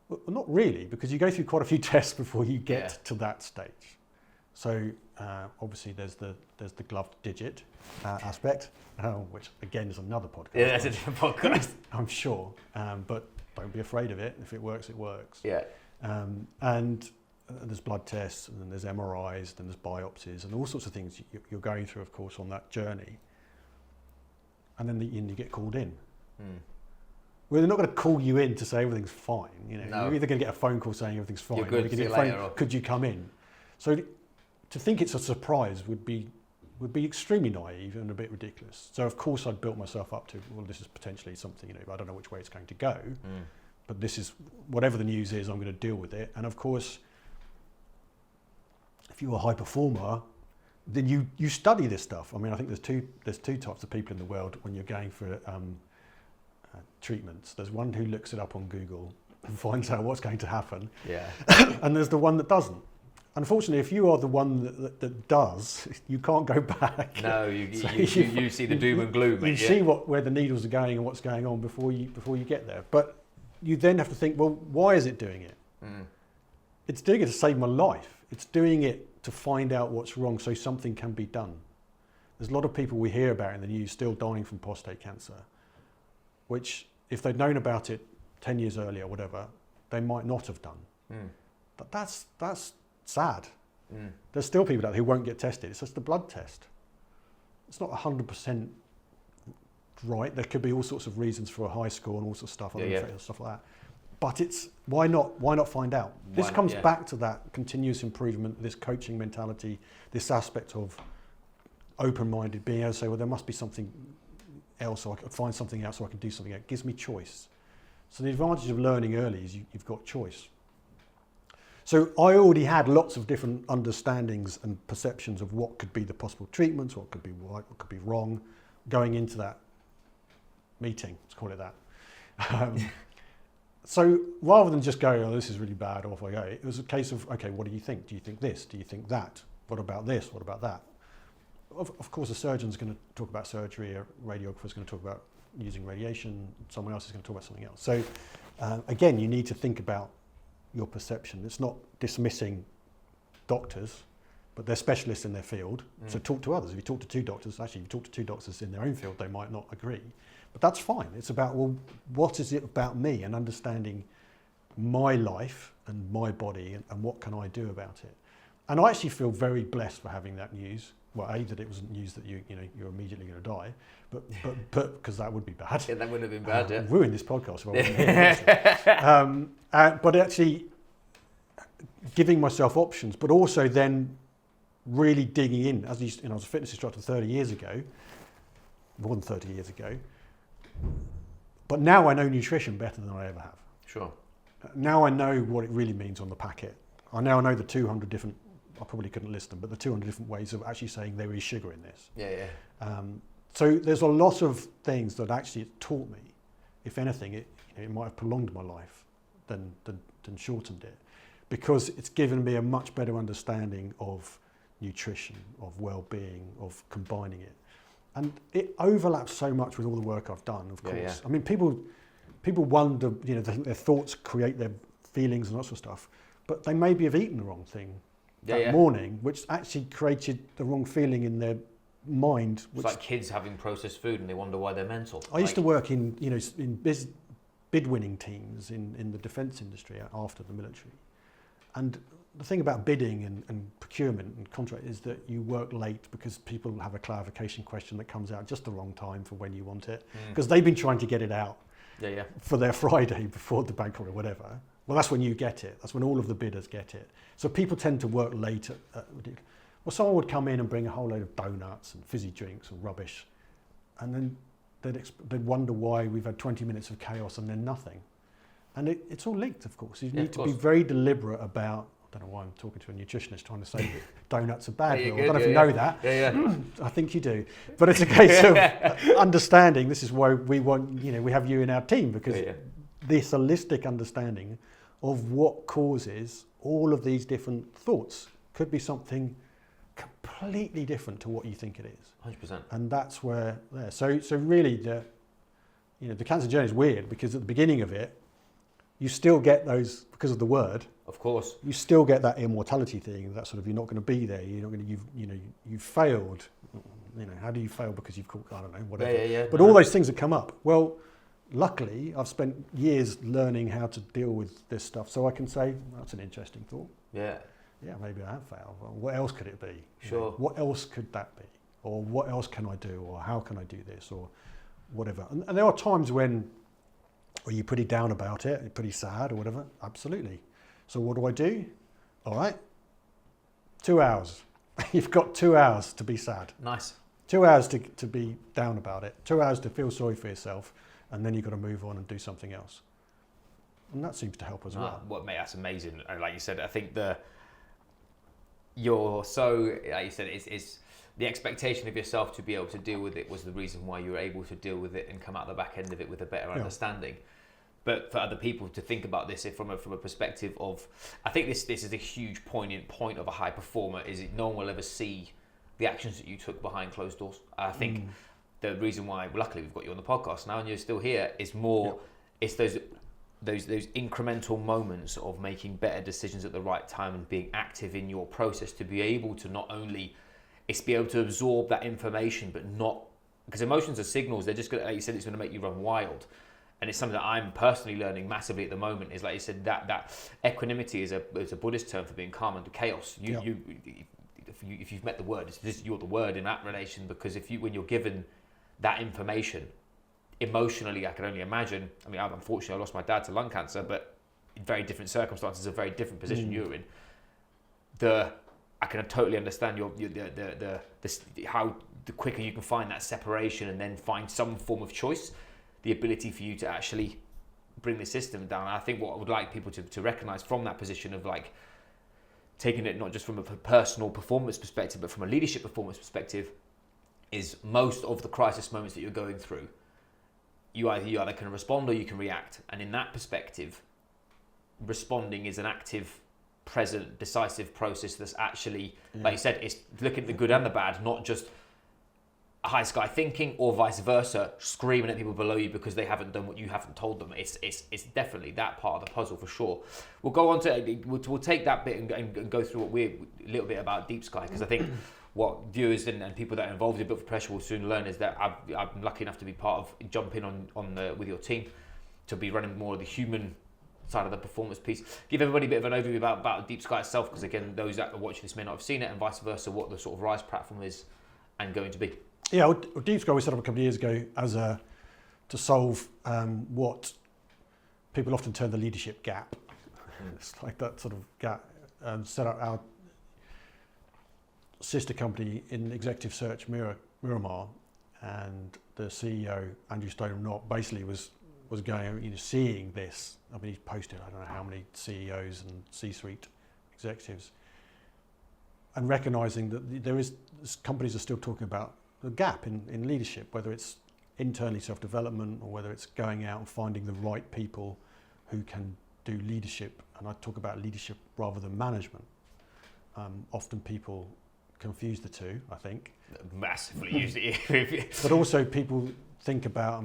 Well, not really, because you go through quite a few tests before you get to that stage. So obviously there's the gloved digit aspect, which again is another podcast. Yeah, that's a different podcast. I'm sure, but don't be afraid of it. If it works, it works. Yeah. And there's blood tests, and then there's MRIs, then there's biopsies, and all sorts of things you're going through, of course, on that journey. And then you get called in. Well, they're not going to call you in to say everything's fine. No. You're either going to get a phone call saying everything's fine, You're good, or you see you get a phone, later, could you come in? So to think it's a surprise would be extremely naive and a bit ridiculous. So of course I'd built myself up to, well, this is potentially something, I don't know which way it's going to go, but this is, whatever the news is, I'm going to deal with it. And of course, if you're a high performer, then you study this stuff. I mean, I think there's two types of people in the world when you're going for treatments. There's one who looks it up on Google and finds out what's going to happen. Yeah. And there's the one that doesn't. Unfortunately, if you are the one that does, you can't go back. No, you see the doom and gloom. You see where the needles are going and what's going on before you get there. But you then have to think, well, why is it doing it? It's doing it to save my life. It's doing it to find out what's wrong so something can be done. There's a lot of people we hear about in the news still dying from prostate cancer, which if they'd known about it 10 years earlier or whatever, they might not have done. But that's sad. There's still people out there who won't get tested. It's just a blood test. it's not 100% right. There could be all sorts of reasons for a high score and all sorts of stuff, stuff like that. But it's why not find out? This comes back to that continuous improvement, this coaching mentality, this aspect of open-minded, being able to say, well, there must be something else, or I can find something else, or I can do something else. It gives me choice. So the advantage of learning early is you've got choice. So I already had lots of different understandings and perceptions of what could be the possible treatments, what could be right, what could be wrong, going into that meeting, let's call it that. So rather than just going, oh, this is really bad, off I go, it was a case of, okay, what do you think? Do you think this? Do you think that? What about this? What about that? Of course, a surgeon's going to talk about surgery, a radiographer's going to talk about using radiation, someone else is going to talk about something else. So again, you need to think about your perception. It's not dismissing doctors, but they're specialists in their field, so talk to others. If you talk to two doctors, actually, if you talk to two doctors in their own field, they might not agree. But that's fine. It's about, well, what is it about me, and understanding my life and my body, and what can I do about it. And I actually feel very blessed for having that news. Well, A, that it wasn't news that you're immediately going to die, but because that would be bad. Yeah, that would have been bad. Yeah. Ruin this podcast if I wasn't here. But actually giving myself options, but also then really digging in. As I was a fitness instructor 30 years ago, more than 30 years ago. But now I know nutrition better than I ever have. Sure. Now I know what it really means on the packet. I now know the 200 different, I probably couldn't list them, but the 200 different ways of actually saying there is sugar in this. Yeah. So there's a lot of things that actually it taught me. If anything, it might have prolonged my life than shortened it, because it's given me a much better understanding of nutrition, of well-being, of combining it. And it overlaps so much with all the work I've done, of course. Yeah. I mean, people wonder, their thoughts create their feelings and lots of stuff, but they maybe have eaten the wrong thing that morning, which actually created the wrong feeling in their mind. It's like kids having processed food and they wonder why they're mental. I used to work in bid-winning teams in the defence industry after the military. And the thing about bidding and procurement and contract is that you work late because people have a clarification question that comes out just the wrong time for when you want it, because they've been trying to get it out for their Friday before the bank holiday or whatever. Well, that's when you get it. That's when all of the bidders get it. So people tend to work late. Well, someone would come in and bring a whole load of donuts and fizzy drinks and rubbish, and then they'd wonder why we've had 20 minutes of chaos and then nothing. And it's all linked, of course. You need to be very deliberate about, I don't know why I'm talking to a nutritionist trying to say that donuts are bad. I don't know if you know that. Yeah. I think you do. But it's a case of understanding. This is why we want, we have you in our team, because this holistic understanding of what causes all of these different thoughts could be something completely different to what you think it is. 100%. And that's where there. So really the cancer journey is weird, because at the beginning of it, you still get those, because of the word. Of course. You still get that immortality thing, that sort of, you're not going to be there. You're not going to, you've failed. How do you fail because you've caught, I don't know, whatever. Yeah. But all those things that come up. Well, luckily, I've spent years learning how to deal with this stuff, so I can say, that's an interesting thought. Yeah. Yeah, maybe I have failed. Well, what else could it be? Sure. What else could that be? Or what else can I do? Or how can I do this? Or whatever. And there are times when you're pretty down about it, you're pretty sad or whatever. Absolutely. So what do? All right. 2 hours. You've got 2 hours to be sad. Nice. 2 hours to be down about it. 2 hours to feel sorry for yourself. And then you've got to move on and do something else. And that seems to help as well. Mate, that's amazing. And like you said, I think you're so, like you said, it's the expectation of yourself to be able to deal with it was the reason why you were able to deal with it and come out the back end of it with a better understanding. But for other people to think about this from a perspective of, I think this is a huge poignant point of a high performer, is that no one will ever see the actions that you took behind closed doors. I think the reason why, luckily we've got you on the podcast now and you're still here, is more, it's those incremental moments of making better decisions at the right time and being active in your process to be able to not only, it's be able to absorb that information, but not, because emotions are signals, they're just going to, like you said, it's going to make you run wild. And it's something that I'm personally learning massively at the moment, is like you said, that equanimity is a Buddhist term for being calm under chaos. if you've met the word, you're the word in that relation, because when you're given that information, emotionally, I can only imagine. I mean, unfortunately, I lost my dad to lung cancer, but in very different circumstances, a very different position you're in. I can totally understand how the quicker you can find that separation and then find some form of choice, the ability for you to actually bring the system down. And I think what I would like people to recognize from that position of like taking it not just from a personal performance perspective, but from a leadership performance perspective, is most of the crisis moments that you're going through, you either can respond or you can react. And in that perspective, responding is an active, present, decisive process that's actually, like you said, it's looking at the good and the bad, not just a high sky thinking or vice versa, screaming at people below you because they haven't done what you haven't told them. It's definitely that part of the puzzle for sure. We'll go on to, we'll take that bit and go through a little bit about Deep Sky, because I think what viewers and people that are involved in Built for Pressure will soon learn is that I'm lucky enough to be part of, jump in with your team to be running more of the human side of the performance piece. Give everybody a bit of an overview about Deep Sky itself, because again, those that are watching this may not have seen it, and vice versa, what the sort of RISE platform is and going to be. Yeah, well, Deep Sky we set up a couple of years ago to solve what people often term the leadership gap. It's like that sort of gap. Set up our sister company in executive search, Miramar, and the CEO Andrew Stone-Knott basically was going, seeing this. I mean, he posted I don't know how many CEOs and C-suite executives, and recognizing that companies are still talking about the gap in leadership, whether it's internally self-development or whether it's going out and finding the right people who can do leadership. And I talk about leadership rather than management. Often people confuse the two, I think. Massively use it. But also people I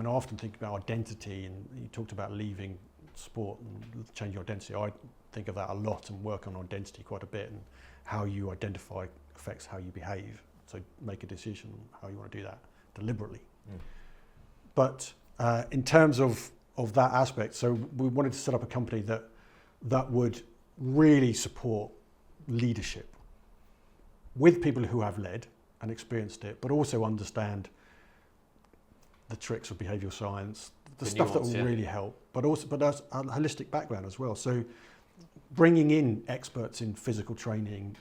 often think about identity, and you talked about leaving sport and changing your identity. I think of that a lot and work on identity quite a bit, and how you identify affects how you behave. So make a decision how you want to do that deliberately. But in terms of that aspect, so we wanted to set up a company that would really support leadership with people who have led and experienced it, but also understand the tricks of behavioural science, the stuff that will really help, but that's a holistic background as well. So bringing in experts in physical training,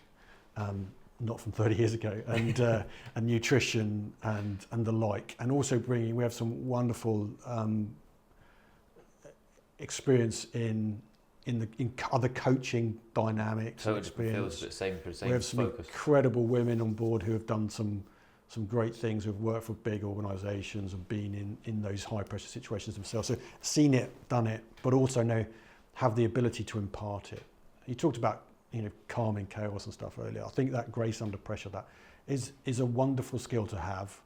not from 30 years ago, and nutrition and the like, and also we have some wonderful experience in other coaching dynamics. So experience. We have some incredible women on board who have done some great things, who've worked for big organisations and been in those high pressure situations themselves. So seen it, done it, but also have the ability to impart it. You talked about calming chaos and stuff earlier. I think that grace under pressure, that is a wonderful skill to have.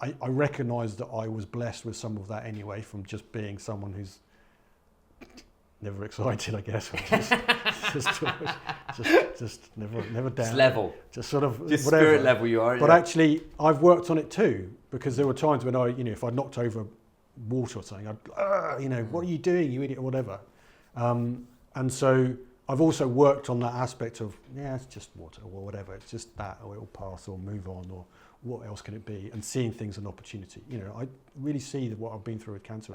I recognise that I was blessed with some of that anyway, from just being someone who's never excited, I guess. just never down. Just level. Just sort of just whatever. Spirit level you are. But actually, I've worked on it too, because there were times when if I knocked over water or something, what are you doing, you idiot, or whatever. And so I've also worked on that aspect of, it's just water or whatever, it's just that, or it'll pass or move on, or what else can it be, and seeing things as an opportunity. I really see that what I've been through with cancer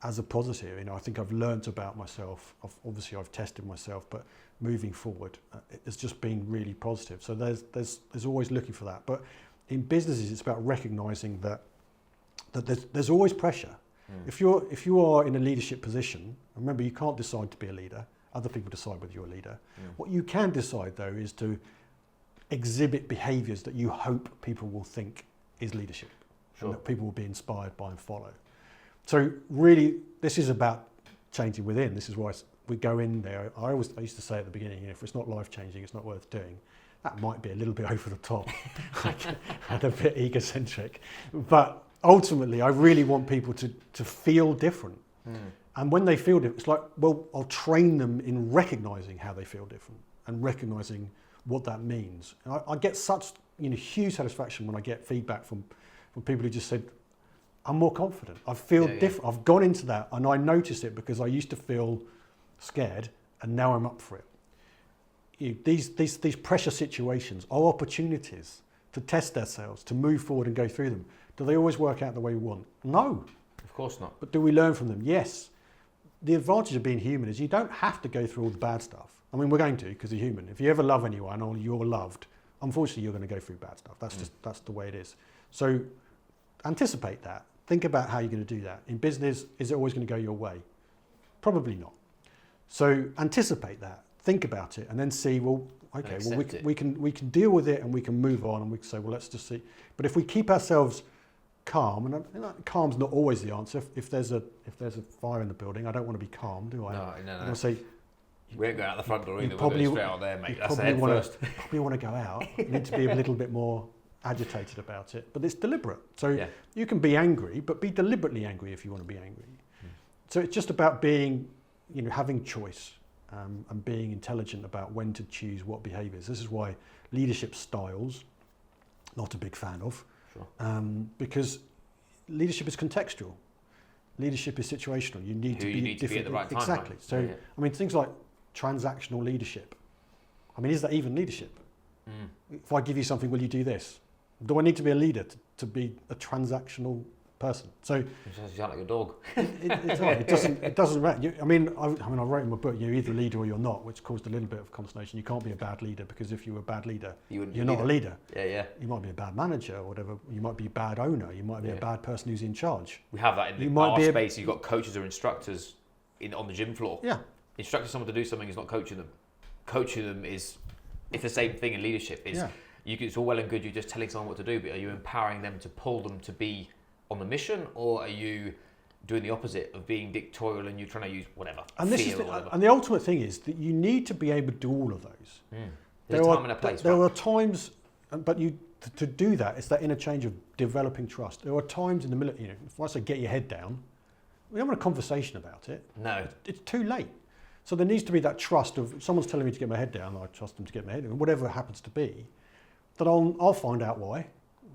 as a positive. I think I've learned about myself. Obviously I've tested myself, but moving forward, it's just been really positive. So there's always looking for that. But in businesses, it's about recognizing that there's always pressure. If you are in a leadership position, remember, you can't decide to be a leader. Other people decide whether you're a leader. What you can decide, though, is to exhibit behaviours that you hope people will think is leadership, and that people will be inspired by and follow. So really, this is about changing within. This is why we go in there. I used to say at the beginning, if it's not life-changing, it's not worth doing. That might be a little bit over the top and a bit egocentric. But ultimately, I really want people to feel different. And when they feel different, it's like, well, I'll train them in recognising how they feel different and recognising what that means. And I get such huge satisfaction when I get feedback from people who just said, I'm more confident. I feel different. I've gone into that and I noticed it because I used to feel scared and now I'm up for it. these pressure situations are opportunities to test ourselves, to move forward and go through them. Do they always work out the way we want? No. Of course not. But do we learn from them? Yes. The advantage of being human is you don't have to go through all the bad stuff. I mean, we're going to, because you're human. If you ever love anyone or you're loved, unfortunately, you're going to go through bad stuff. That's the way it is. So anticipate that. Think about how you're going to do that. In business, is it always going to go your way? Probably not. So anticipate that. Think about it, and then see. Well, okay. Well, we can deal with it, and we can move on, and we can say, well, let's just see. But if we keep ourselves calm, and calm's not always the answer. If there's a fire in the building, I don't want to be calm, do I? No. I'm going to say, we ain't going out the front door either. We're going straight out there, mate. That's the head first. You probably want to go out. You need to be a little bit more agitated about it, but it's deliberate. So you can be angry, but be deliberately angry if you want to be angry. So it's just about being, having choice and being intelligent about when to choose what behaviours. This is why leadership styles, not a big fan of, because leadership is contextual. Leadership is situational. You need to be at the right time. Exactly. Right? So, I mean, things like transactional leadership. I mean, is that even leadership? If I give you something, will you do this? Do I need to be a leader to be a transactional person? So you sound like a dog. It doesn't matter. I wrote in my book, you're either a leader or you're not, which caused a little bit of consternation. You can't be a bad leader, because if you were a bad leader, you're not a leader. Yeah. You might be a bad manager or whatever. You might be a bad owner. You might be a bad person who's in charge. We have that in our space. You've got coaches or instructors on the gym floor. Yeah. Instructing someone to do something is not coaching them. Coaching them it's the same thing in leadership. It's all well and good, you're just telling someone what to do, but are you empowering them to pull them to be on the mission, or are you doing the opposite of being dictatorial and you're trying to use whatever, and the ultimate thing is that you need to be able to do all of those. There's a time and a place. There are times, but to do that, it's that interchange of developing trust. There are times in the military, if I say get your head down, we don't want a conversation about it. No. It's too late. So there needs to be that trust of, if someone's telling me to get my head down, I trust them to get my head down, whatever it happens to be, that I'll find out why.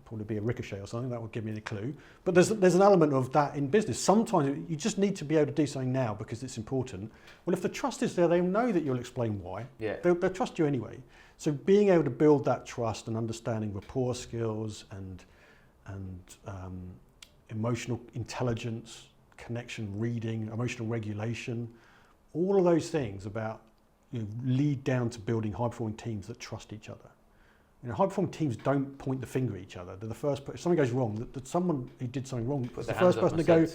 Probably be a ricochet or something, that will give me the clue. But there's an element of that in business. Sometimes you just need to be able to do something now because it's important. Well, if the trust is there, they know that you'll explain why. Yeah. They'll trust you anyway. So being able to build that trust and understanding rapport skills and emotional intelligence, connection, reading, emotional regulation, all of those things about lead down to building high-performing teams that trust each other. High-performing teams don't point the finger at each other. They're the first. If something goes wrong, that someone who did something wrong is the first person to go,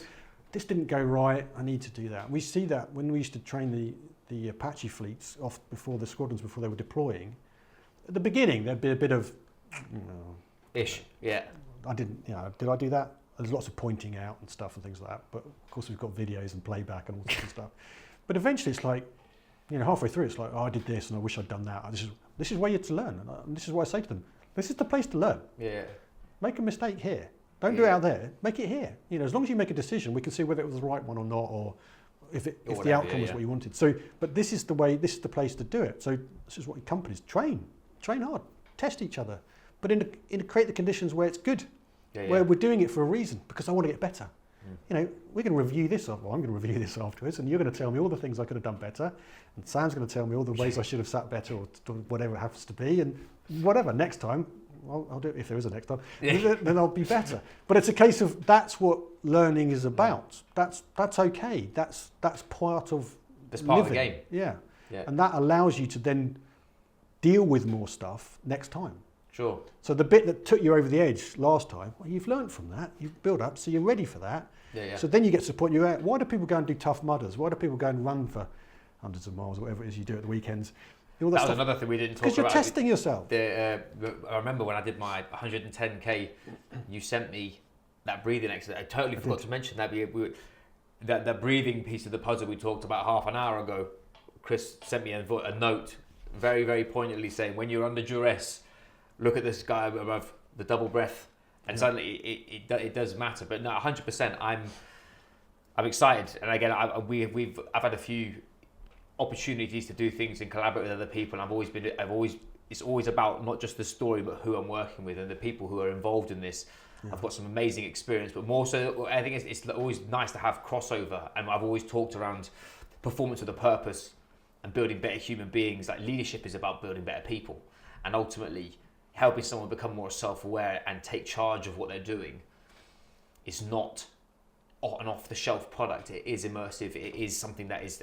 this didn't go right, I need to do that. We see that when we used to train the Apache fleets off before the squadrons, before they were deploying. At the beginning, there'd be a bit of, ish, yeah. Did I do that? There's lots of pointing out and stuff and things like that. But of course, we've got videos and playback and all sorts of stuff. But eventually, it's like, halfway through, it's like, oh, I did this and I wish I'd done that. This is where you're to learn. And this is what I say to them. This is the place to learn. Yeah. Make a mistake here. Don't do it out there. Make it here. As long as you make a decision, we can see whether it was the right one or not, or if the outcome was what you wanted. So, but this is the way. This is the place to do it. So this is what companies train hard, test each other, but create the conditions where it's good, where we're doing it for a reason, because I want to get better. We're going to review this. I'm going to review this afterwards, and you're going to tell me all the things I could have done better, and Sam's going to tell me all the ways I should have sat better, or whatever it happens to be, and whatever. Next time, I'll do it if there is a next time. Then I'll be better. But it's a case of that's what learning is about. That's okay. That's part of part of the living. game. Yeah, and that allows you to then deal with more stuff next time. Sure. So the bit that took you over the edge last time, well, you've learned from that. You've built up, so you're ready for that. Yeah. So then you get to the point you're at. Why do people go and do tough mudders? Why do people go and run for hundreds of miles, whatever it is you do at the weekends? That was another thing we didn't talk about. Because you're testing yourself. I remember when I did my 110k, you sent me that breathing exercise. I totally forgot to mention that. That breathing piece of the puzzle we talked about half an hour ago. Chris sent me a note, very, very poignantly saying, when you're under duress, look at the sky above, the double breath, and suddenly it does matter. But no, 100%. I'm excited, and again, I've had a few opportunities to do things and collaborate with other people. And it's always about not just the story, but who I'm working with and the people who are involved in this. I've got some amazing experience, but more so, I think it's always nice to have crossover. And I've always talked around performance with a purpose. and building better human beings. Like leadership is about building better people, and ultimately helping someone become more self-aware and take charge of what they're doing is not an off-the-shelf product. It is immersive. It is something that is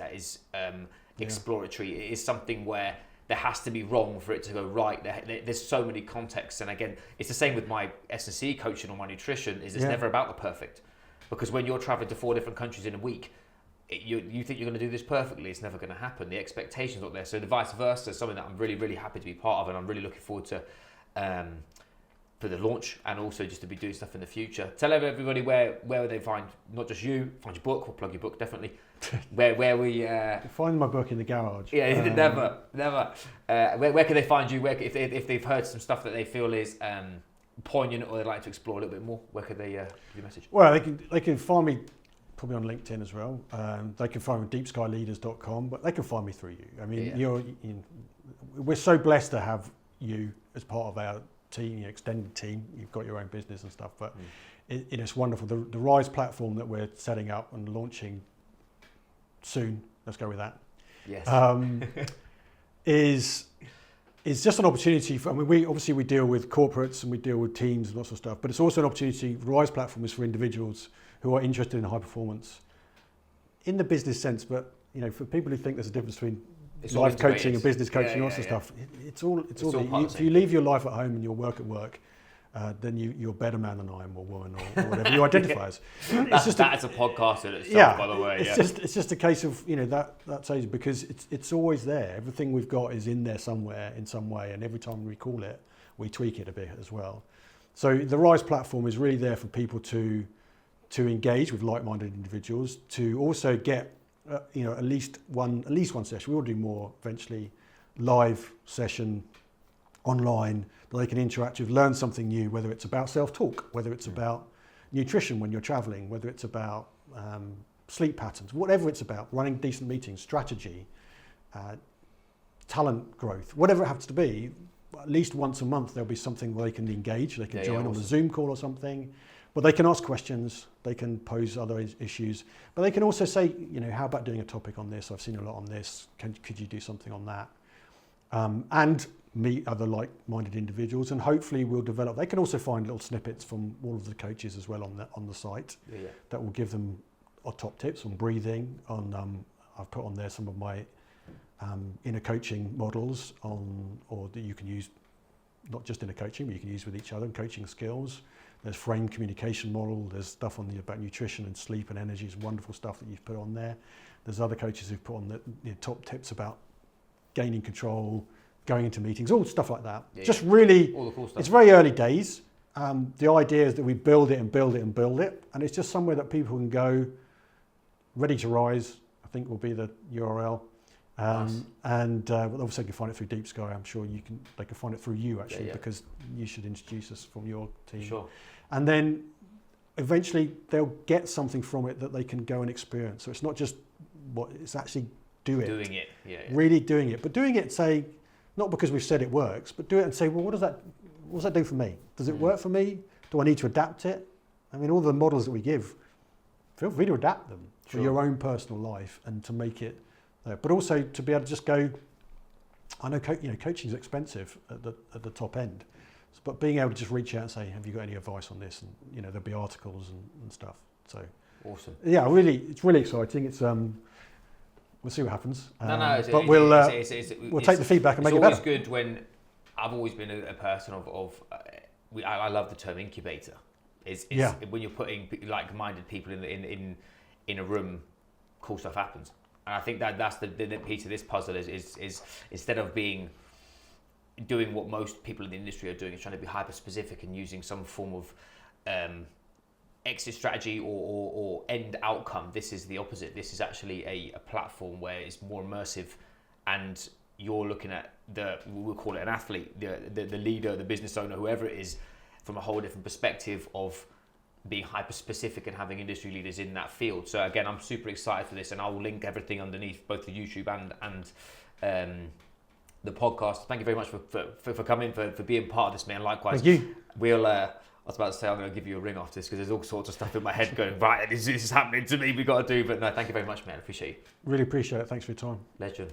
exploratory. It is something where there has to be wrong for it to go right. There's so many contexts, and again, it's the same with my S&C coaching or my nutrition. It's never about the perfect, because when you're traveling to 4 different countries in a week, you think you're going to do this perfectly. It's never going to happen. The expectations not there. So the vice versa is something that I'm really, really happy to be part of, and I'm really looking forward to for the launch, and also just to be doing stuff in the future. Tell everybody where they find not just you, find your book. We'll plug your book definitely. where we find my book in the garage. Yeah, never. Where can they find you? Where if they've heard some stuff that they feel is poignant or they'd like to explore a little bit more, where could they give you a message? Well, they can find me probably on LinkedIn as well. They can find me on deepskyleaders.com, but they can find me through you. I mean, we're so blessed to have you as part of our team, your extended team. You've got your own business and stuff, but it's wonderful. The Rise platform that we're setting up and launching soon, let's go with that. Yes. is just an opportunity for, I mean, we deal with corporates and we deal with teams and lots of stuff, but it's also an opportunity. The Rise platform is for individuals who are interested in high performance in the business sense, but for people who think there's a difference between life coaching and business coaching and lots of stuff, it's all if you leave your life at home and your work at work, then you're a better man than I am, or woman, or whatever you identify as. That's a podcast in itself, by the way. It's just a case of that's easy, because it's always there. Everything we've got is in there somewhere in some way, and every time we recall it, we tweak it a bit as well. So the Rise platform is really there for people to engage with like-minded individuals, to also get at least one session. We'll do more eventually, live session online that they can interact with, learn something new, whether it's about self-talk, whether it's about nutrition when you're traveling, whether it's about sleep patterns, whatever it's about, running decent meetings, strategy, talent growth, whatever it happens to be. At least once a month there'll be something where they can engage. They can join on the Zoom call or something. But they can ask questions, they can pose other issues, but they can also say, how about doing a topic on this? I've seen a lot on this. Could you do something on that? And meet other like-minded individuals, and hopefully we'll develop. They can also find little snippets from all of the coaches as well on the site that will give them top tips on breathing. I've put on there some of my inner coaching models or that you can use, not just inner coaching, but you can use with each other, and coaching skills. There's frame communication model. There's stuff about nutrition and sleep and energy. Is wonderful stuff that you've put on there. There's other coaches who've put on the top tips about gaining control, going into meetings, all stuff like that. Just really, all the cool stuff. It's very early days. The idea is that we build it and build it and build it, and it's just somewhere that people can go, ready to rise, I think will be the URL. Nice. And obviously you can find it through Deep Sky. I'm sure they can find it through you actually, because you should introduce us from your team. Sure. And then eventually they'll get something from it that they can go and experience. So it's not just it's actually doing it. Really doing it. But doing it, say, not because we've said it works, but do it and say, well, what does that do for me? Does it work for me? Do I need to adapt it? I mean, all the models that we give, feel free to adapt them for your own personal life and to make it. But also to be able to just go. I know coaching is expensive at the top end, but being able to just reach out and say, have you got any advice on this? And there'll be articles and stuff. So awesome. Yeah, it's really exciting. It's we'll see what happens. But we'll take the feedback and make it better. It's always good when I've always been a person of I love the term incubator. It's when you're putting like-minded people in a room, cool stuff happens. And I think that's the piece of this puzzle is instead of doing what most people in the industry are doing, is trying to be hyper specific and using some form of exit strategy or end outcome. This is the opposite. This is actually a platform where it's more immersive, and you're looking at we'll call it an athlete, the leader, the business owner, whoever it is, from a whole different perspective of being hyper specific and having industry leaders in that field. So again, I'm super excited for this, and I will link everything underneath both the YouTube and the podcast. Thank you very much for coming, for being part of this, man. Likewise, thank you. We'll I was about to say I'm going to give you a ring after this, because there's all sorts of stuff in my head going, right, this is happening to me, we got to do. But no, thank you very much, man. I appreciate you. Really appreciate it. Thanks for your time. Legend.